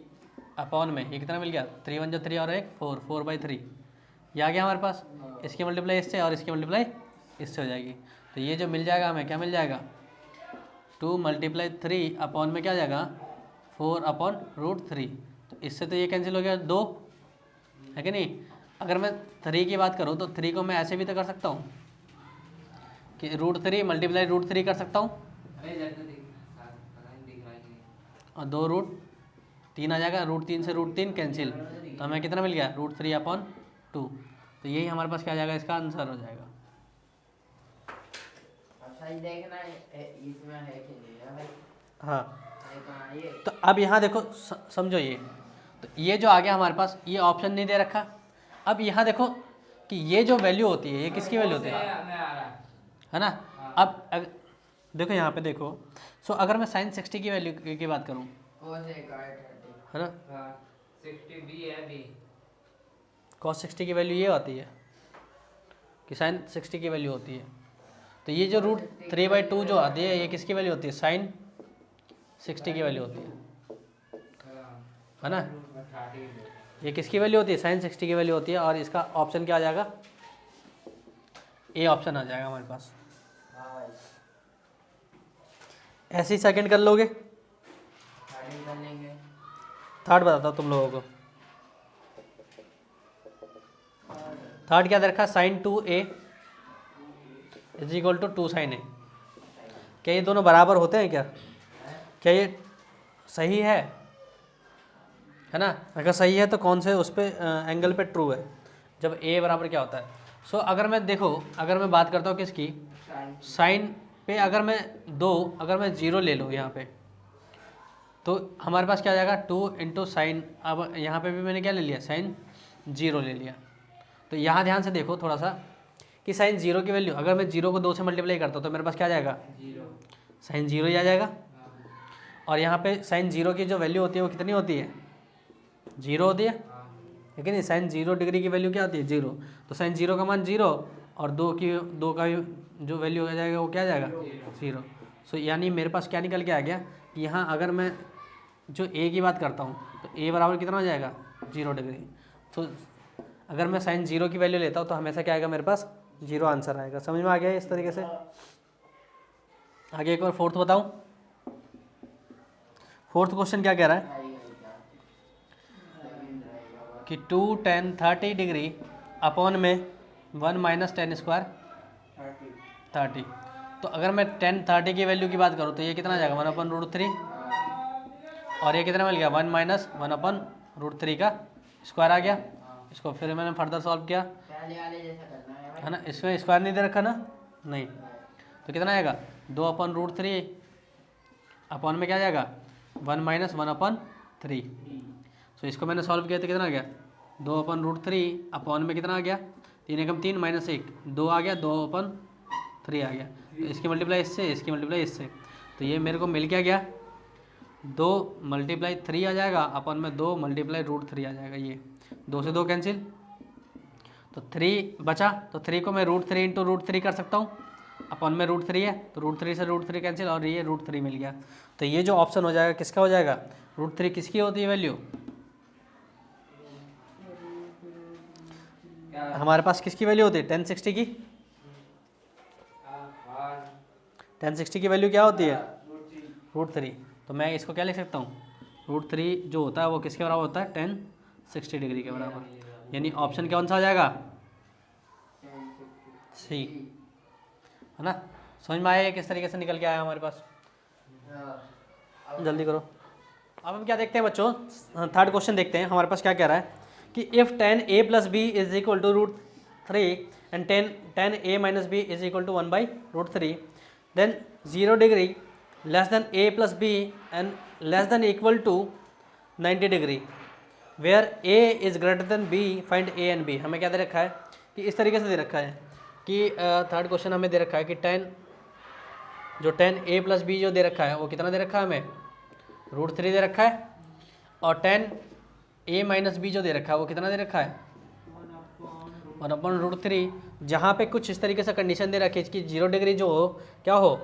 अपॉन में ये कितना मिल गया 3 × 1 = 3 और 1 4/3 ये आ गया हमारे पास। इसकी मल्टीप्लाई इससे और इसकी मल्टीप्लाई इससे हो जाएगी तो ये जो मिल जाएगा हमें क्या मिल जाएगा 2 × 3 अपॉन में क्या आ जाएगा 4/√3 तो इससे तो ये कैंसिल हो गया 2 है कि नहीं। अगर मैं 3 की बात करूँ तो 3 को मैं ऐसे भी तो कर सकता हूँ कि √3 × √3 कर सकता हूँ और 2√3 आ जाएगा √3 से √3 कैंसिल तो हमें कितना मिल गया √3/2 तो यही हमारे पास क्या आ जाएगा इसका आंसर हो जाएगा। सही देखना है इसमें है कि नहीं है भाई हाँ है कहाँ ये तो अब यहाँ देखो समझो ये तो ये जो आ गया हमारे पास ये ऑप्शन नहीं दे रखा। अब यहाँ देखो कि ये जो वैल्यू होती है ये किसकी वैल्यू होती है ना। अब देखो यहाँ पे देखो सो अगर मैं sin 60 की वैल्यू की बात करूँ cos a cos 30 है ना 60 बी है बी cos 60 की वैल्यू ये होती है कि sin 60 की वैल्यू होती है तो ये जो √3/2 जो आती है ये किसकी वैल्यू होती है sin 60 की वैल्यू होती है ना। ये किसकी वैल्यू होती है sin 60 की वैल्यू होती है और इसका ऑप्शन क्या आ जाएगा ए ऑप्शन आ जाएगा हमारे पास। हाँ भाई, ऐसे ही सेकंड कर लोगे। थर्ड कर लेंगे। थर्ड बताता हूँ तुम लोगों को। थर्ड क्या दे रखा है, sine 2a is equal to 2 sine a. क्या ये दोनों बराबर होते हैं क्या? क्या ये सही है ना? अगर सही है तो कौन से उस पे एंगल पे ट्रू है, जब a बराबर क्या होता है। सो अगर मैं देखो, अगर मैं बात करता हूँ किसकी, साइन पे, अगर मैं जीरो ले लूँ यहाँ पे, तो हमारे पास क्या आ जाएगा 2 इंटू साइन। अब यहाँ पे भी मैंने क्या ले लिया, साइन 0 ले लिया। तो यहाँ ध्यान से देखो थोड़ा सा कि साइन 0 की वैल्यू, अगर मैं 0 को 2 से मल्टीप्लाई करता हूँ तो मेरे पास क्या आ जाएगा, साइन 0 ही आ जाएगा। और यहाँ पे साइन 0 की जो वैल्यू होती है वो कितनी होती है, 0 होती है। लेकिन साइन 0 डिग्री की वैल्यू क्या होती है, 0। तो साइन 0 का मान 0 और 2 का जो वैल्यू आ जाएगा वो क्या आ जाएगा, 0। सो यानी मेरे पास क्या निकल के आ गया कि यहाँ अगर मैं जो a की बात करता हूँ तो a बराबर कितना हो जाएगा, 0 डिग्री। तो अगर मैं साइन 0 की वैल्यू लेता हूँ तो हमेशा क्या आएगा, मेरे पास 0 आंसर आएगा। समझ में आ गया इस तरीके से। आगे एक और फोर्थ बताऊँ। फोर्थ क्वेश्चन क्या कह रहा है कि 2 tan 30 डिग्री अपॉन में 1 माइनस टेन स्क्वायर 30। तो अगर मैं tan 30 की वैल्यू की बात करूँ तो ये कितना आ जाएगा, 1/√3। और ये कितना मिल गया, 1 माइनस 1/√3 का स्क्वायर आ गया। इसको फिर मैंने फर्दर सॉल्व किया, पहले वाले जैसा करना है है ना। इसमें स्क्वायर नहीं दे रखा ना, नहीं। तो कितना आएगा, 2/√3 अपॉन में क्या आ जाएगा, 1 माइनस 1/3। सो इसको मैंने सॉल्व किया तो कितना आ गया, 2/√3 अपॉन में कितना आ गया, 3 एकम 3 माइनस 1 2 आ गया, 2/3 आ गया। तो इसकी मल्टीप्लाई इससे, इसकी मल्टीप्लाई इससे, तो ये मेरे को मिल क्या गया, 2 मल्टीप्लाई 3 आ जाएगा अपॉन में 2 मल्टीप्लाई √3 आ जाएगा। ये 2 से 2 कैंसिल, तो 3 बचा। तो 3 को मैं √3 इंटू √3 कर सकता हूँ, अपॉन में √3 है तो √3 से √3 कैंसिल और ये √3 मिल गया। तो ये जो ऑप्शन हो जाएगा किसका हो जाएगा, √3 किसकी होती है वैल्यू, हमारे पास किसकी वैल्यू होती है, tan 60 की। tan 60 की वैल्यू क्या होती है, √3। तो मैं इसको क्या लिख सकता हूँ, √3 जो होता है वो किसके बराबर होता है, tan 60 डिग्री के बराबर। यानी ऑप्शन कौन सा आ जाएगा, सी, है ना। समझ में आया किस तरीके से निकल के आया हमारे पास। जल्दी करो। अब हम क्या देखते हैं बच्चों, थर्ड क्वेश्चन देखते हैं। हमारे पास क्या कह रहा है कि if tan a plus b is equal to √3 and tan a minus B is equal to 1/√3 then 0 degree less than a plus b and less than equal to 90 degree where a is greater than b find a and b। हमें क्या दे रखा है कि इस तरीके से दे रखा है कि थर्ड क्वेश्चन हमें दे रखा है कि tan a प्लस बी जो दे रखा है वो कितना दे रखा है हमें, √3 दे रखा है। और tan a माइनस बी जो दे रखा है वो कितना दे रखा है, 1/√3। जहाँ पे कुछ इस तरीके से कंडीशन दे रखी है कि 0 डिग्री जो हो क्या हो,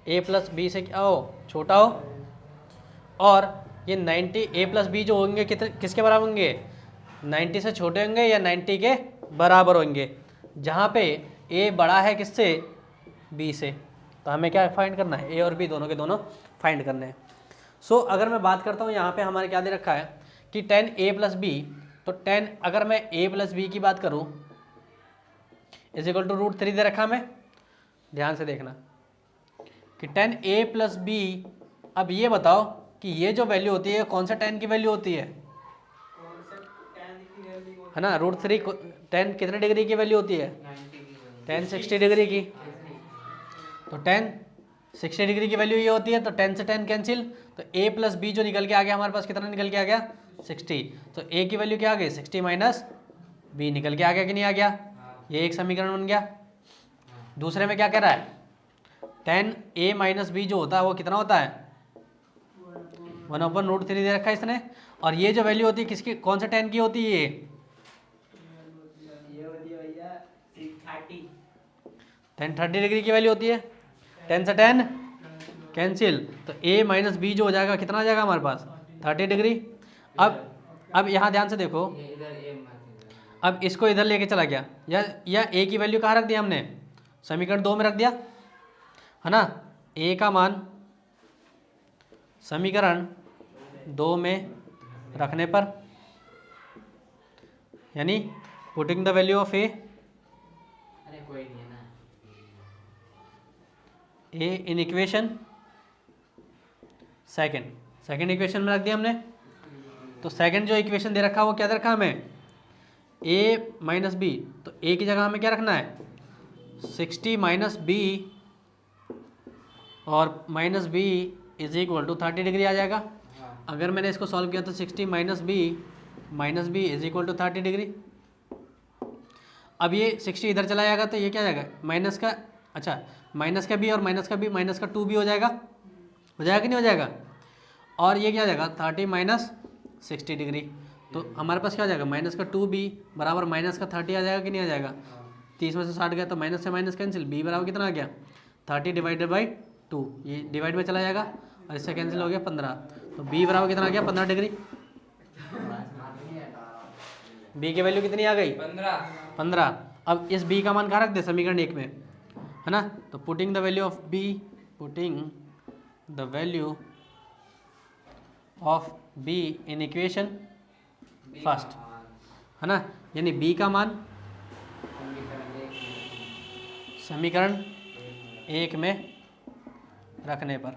a प्लस बी से क्या हो, छोटा हो। और ये 90 a प्लस बी जो होंगे किसके बराबर होंगे, 90 से छोटे होंगे या 90 के बराबर होंगे। जहाँ पे a बड़ा है किससे, b से। तो हमें क्या फाइंड करना है, a और b दोनों के दोनों फाइंड करने हैं। सो अगर मैं बात करता हूँ यहाँ पे हमारे क्या दे रखा है कि tan a प्लस बी, तो tan अगर मैं a प्लस बी की बात करूँ इज इक्वल टू √3 दे रखा हमें। ध्यान से देखना कि tan a प्लस बी। अब ये बताओ कि ये जो वैल्यू होती है कौन सा tan की वैल्यू होती है ना, √3 tan कितने डिग्री की वैल्यू होती है, tan 60 डिग्री की। तो tan 60 डिग्री की वैल्यू ये होती है, तो tan से tan कैंसिल, तो a प्लस बी जो निकल के आ गया हमारे पास, कितना निकल के आ गया, 60। तो a की वैल्यू क्या आ गई, 60 माइनस b निकल के आ गया कि नहीं आ गया, ये एक समीकरण बन गया। दूसरे में क्या कह रहा है, tan a माइनस बी जो होता है वो कितना होता है, 1/√3 दे रखा है इसने। और ये जो वैल्यू होती है किसकी, कौन सा tan की होती है, tan 30 डिग्री की वैल्यू होती है। tan से tan कैंसिल, तो a माइनस बी जो हो जाएगा कितना आ जाएगा हमारे पास, 30 डिग्री। अब यहाँ ध्यान से देखो, अब इसको इधर लेके चला गया, या a की वैल्यू कहाँ रख दिया हमने, समीकरण 2 में रख दिया है ना। ए का मान समीकरण 2 में रखने पर, यानी पुटिंग द वैल्यू ऑफ ए अरे कोई नहीं है ना। ए इन इक्वेशन सेकंड इक्वेशन में रख दिया हमने। तो सेकंड जो इक्वेशन दे रखा है वो क्या दे रखा है हमें, ए माइनस बी। तो ए की जगह हमें क्या रखना है, 60 माइनस बी, और minus B is equal to 30 degree आ जाएगा। अगर मैंने इसको सॉल्व किया तो 60 minus B is equal to 30 degree. अब ये 60 इधर चला जाएगा तो ये क्या जाएगा, माइनस का, अच्छा माइनस का बी और माइनस का बी, माइनस का 2b हो जाएगा कि नहीं हो जाएगा। और ये क्या हो जाएगा 30 माइनस 60 डिग्री। तो हमारे पास क्या हो जाएगा, माइनस का 2b बराबर माइनस का 30 आ जाएगा कि नहीं आ जाएगा। 30 में से 60 गया तो माइनस से माइनस कैंसिल, b बराबर कितना आ गया 30 डिवाइडेड बाई 2, ये डिवाइड में चला जाएगा और इससे कैंसिल हो गया 15। तो b बराबर कितना आ गया 15 डिग्री। b की वैल्यू कितनी आ गई 15। अब इस b का मान कहाँ रख दे, समीकरण 1 में है ना। तो putting the value of b, putting the value of b in equation first है ना, यानी b का मान समीकरण 1 में रखने पर।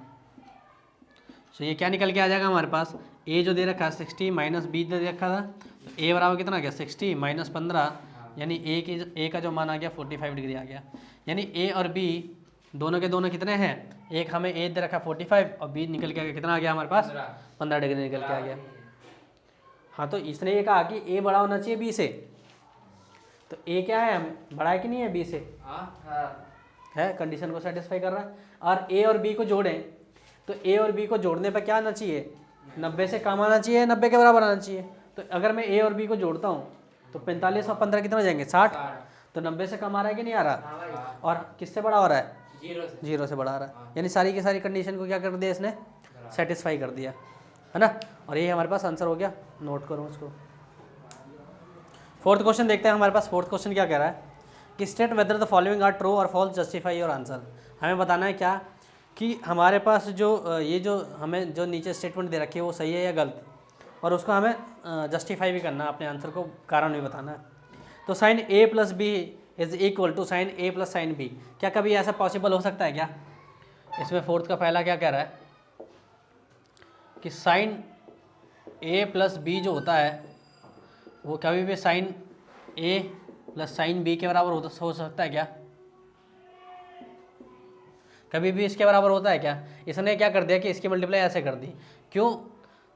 तो ये क्या निकल के आ जाएगा हमारे पास, a जो दे रखा है 60 माइनस बी दे रखा था, तो a बराबर कितना आ गया 60 माइनस 15, यानी a का जो मान आ गया 45 डिग्री आ गया। यानी a और b दोनों के दोनों कितने हैं, एक हमें a दे रखा 45 और b निकल के आ गया कितना आ गया हमारे पास 15 डिग्री निकल के आ गया। हाँ, तो इसने ये कहा कि a बड़ा होना चाहिए b से, तो a क्या है हमें बड़ा है कि नहीं है b से, है, कंडीशन को सेटिस्फाई कर रहा है। और a और b को जोड़ें तो a और b को जोड़ने पर क्या आना चाहिए, 90 से कम आना चाहिए, 90 के बराबर आना चाहिए। तो अगर मैं a और b को जोड़ता हूँ तो 45 और 15 कितना हो जाएंगे 60, तो 90 से कम आ रहा है कि नहीं आ रहा, और किससे बड़ा हो रहा है, जीरो से बड़ा आ रहा है। यानी सारी की सारी कंडीशन को क्या कर दिया इसने, सेटिस्फाई कर दिया है ना। और ये हमारे पास आंसर हो गया, नोट करो उसको। फोर्थ क्वेश्चन देखते हैं हमारे पास। फोर्थ क्वेश्चन क्या कह रहा है कि state whether the following are true और फॉल्स, जस्टिफाई योर आंसर। हमें बताना है क्या कि हमारे पास जो ये जो हमें जो नीचे स्टेटमेंट दे रखी है वो सही है या गलत, और उसको हमें जस्टिफाई भी करना है, अपने आंसर को कारण भी बताना है। तो sine a plus b is equal to sine a plus sine b, क्या कभी ऐसा पॉसिबल हो सकता है क्या। इसमें फोर्थ का पहला क्या कह रहा है कि साइन a प्लस बी जो होता है वो कभी भी sine a plus sine b के बराबर हो सकता है क्या, कभी भी इसके बराबर होता है क्या। इसने क्या कर दिया कि इसकी मल्टीप्लाई ऐसे कर दी, क्यों,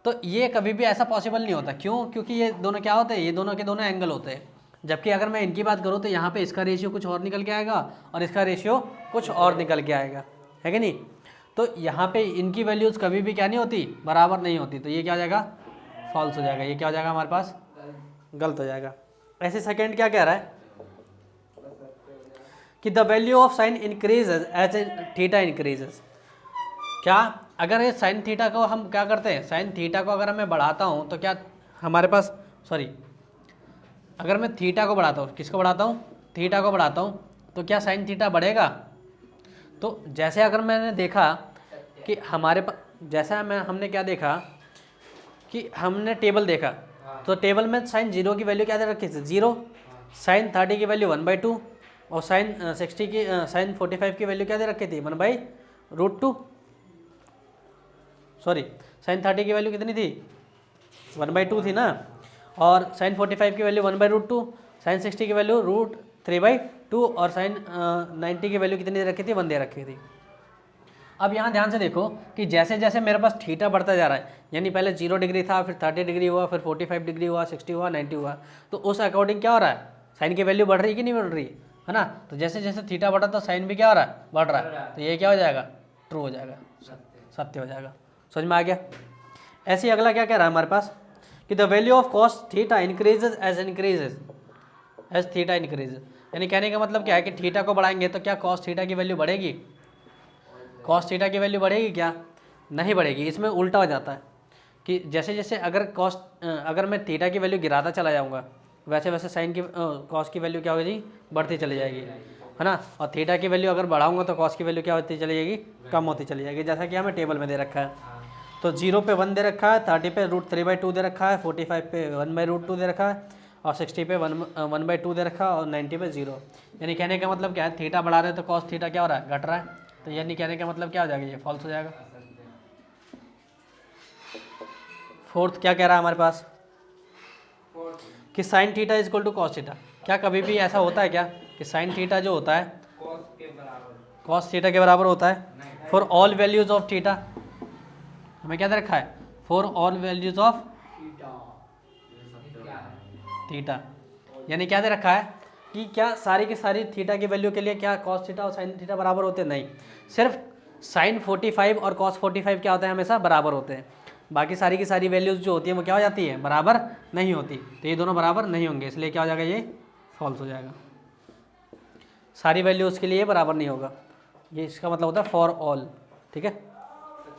तो ये कभी भी ऐसा पॉसिबल नहीं होता। क्यों, क्योंकि ये दोनों क्या होते हैं, ये दोनों के दोनों एंगल होते हैं। जबकि अगर मैं इनकी बात करूँ तो यहाँ पे इसका रेशियो कुछ और निकल के आएगा और इसका रेशियो कुछ और निकल के आएगा, है कि नहीं। तो यहाँ पे इनकी वैल्यूज़ कभी भी क्या नहीं होती, बराबर नहीं होती। तो ये क्या हो जाएगा, फॉल्स हो जाएगा। ये क्या हो जाएगा हमारे पास, गलत हो जाएगा। ऐसे सेकेंड क्या कह रहा है कि the value of sine increases as a theta increases. क्या, अगर ये साइन थीटा को हम क्या करते हैं, साइन थीटा को अगर मैं बढ़ाता हूँ तो क्या हमारे पास, सॉरी, अगर मैं थीटा को बढ़ाता हूँ, किसको बढ़ाता हूँ, थीटा को बढ़ाता हूँ, तो क्या साइन थीटा बढ़ेगा। तो जैसे अगर मैंने देखा कि हमारे पास, जैसा हमने क्या देखा कि हमने टेबल देखा, तो टेबल में साइन 0 की वैल्यू क्या दे रखी थी 0, साइन 30 की वैल्यू 1/2, और साइन 60 की साइन 45 की वैल्यू क्या दे रखी थी 1/√2, सॉरी साइन 30 की वैल्यू कितनी थी 1/2 थी ना, और साइन 45 की वैल्यू 1/√2, साइन 60 की वैल्यू √3/2, और साइन 90 की वैल्यू कितनी दे रखी थी 1 दे रखी थी। अब यहाँ ध्यान से देखो कि जैसे जैसे मेरे पास थीटा बढ़ता जा रहा है, यानी पहले 0 डिग्री था, फिर 30 डिग्री हुआ, फिर 45 डिग्री हुआ, 60 हुआ, 90 हुआ, तो उस अकॉर्डिंग क्या हो रहा है, साइन की वैल्यू बढ़ रही है कि नहीं बढ़ रही है ना। तो जैसे जैसे थीटा बढ़ा तो साइन भी क्या हो रहा है, बढ़ रहा है। तो ये क्या हो जाएगा, ट्रू हो जाएगा, सत्य हो जाएगा। समझ में आ गया। ऐसे ही अगला क्या कह रहा है हमारे पास कि the value of cos theta increases as theta increases. यानी कहने का मतलब क्या है कि थीटा को बढ़ाएंगे तो क्या कॉस थीटा की वैल्यू बढ़ेगी, कॉस थीटा की वैल्यू बढ़ेगी क्या, नहीं बढ़ेगी। इसमें उल्टा हो जाता है कि जैसे जैसे अगर मैं थीटा की वैल्यू गिराता चला जाऊँगा, वैसे वैसे साइन की कॉस की वैल्यू क्या होगी, बढ़ती चली जाएगी। है ना। और थीटा की वैल्यू अगर बढ़ाऊंगा तो कॉस की वैल्यू क्या होती चली जाएगी, कम होती चली जाएगी, जैसा कि हमें टेबल में दे रखा है। तो 0 पे 1 दे रखा है, 30 पे √3/2 दे रखा है, 45 पे 1/√2 दे रखा है, और 60 पे 1/2 दे रखा है, और 90 पे 0। यानी कहने का मतलब क्या है, थीटा बढ़ा रहे हैं तो कॉस थीटा क्या हो रहा है, घट रहा है। तो यानी कहने का मतलब क्या हो जाएगा, ये फॉल्स हो जाएगा। फोर्थ क्या कह रहा है हमारे पास कि sine theta is equal to cos theta. क्या कभी भी ऐसा होता है क्या कि साइन थीटा जो होता है कॉस थीटा के बराबर होता है for all values of theta. हमें क्या दे रखा है, for all values of theta. यानी क्या दे रखा है कि क्या सारी की सारी थीटा की वैल्यू के लिए क्या कॉस थीटा और साइन थीटा बराबर होते हैं, नहीं, सिर्फ साइन 45 और कॉस 45 क्या होते हैं, हमेशा बराबर होते हैं। बाकी सारी की सारी वैल्यूज जो होती है वो क्या हो जाती है, बराबर नहीं होती। तो ये दोनों बराबर नहीं होंगे, इसलिए क्या हो जाएगा, ये फॉल्स हो जाएगा। सारी वैल्यूज के लिए बराबर नहीं होगा, ये इसका मतलब होता है फॉर ऑल। ठीक है,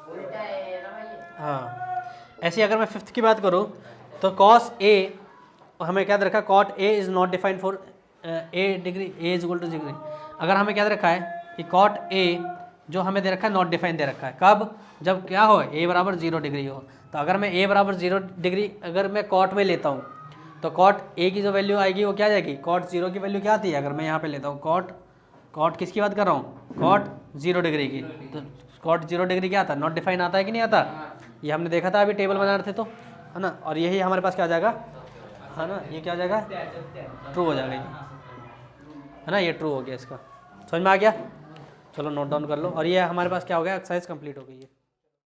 उल्टा है ना भाई। हाँ। ऐसे अगर मैं फिफ्थ की बात करूँ तो कॉस ए, हमें क्या दे रखा है, cot a is not defined for a degree, a is equal to degree. अगर हमें क्या दे रखा है कि कॉट ए जो हमें दे रखा है नॉट डिफाइंड दे रखा है, कब, जब क्या हो, ए बराबर 0 डिग्री हो। तो अगर मैं ए बराबर 0 डिग्री अगर मैं कॉट में लेता हूँ तो कॉट ए की जो वैल्यू आएगी वो क्या जाएगी, कॉट 0 की वैल्यू क्या आती है, अगर मैं यहाँ पे लेता हूँ कॉट किसकी बात कर रहा हूँ, कॉट 0 डिग्री की। तो कॉट 0 डिग्री क्या आता है, नॉट डिफाइन आता है कि नहीं आता, ये हमने देखा था अभी टेबल बना रहे थे तो, है ना। और यही हमारे पास क्या आ जाएगा, है ना, ये क्या आ जाएगा, ट्रू हो जाएगा ये, है ना, ये ट्रू हो गया। इसका समझ में आ गया, चलो नोट डाउन कर लो। और ये हमारे पास क्या हो गया, एक्सरसाइज कंप्लीट हो गई है।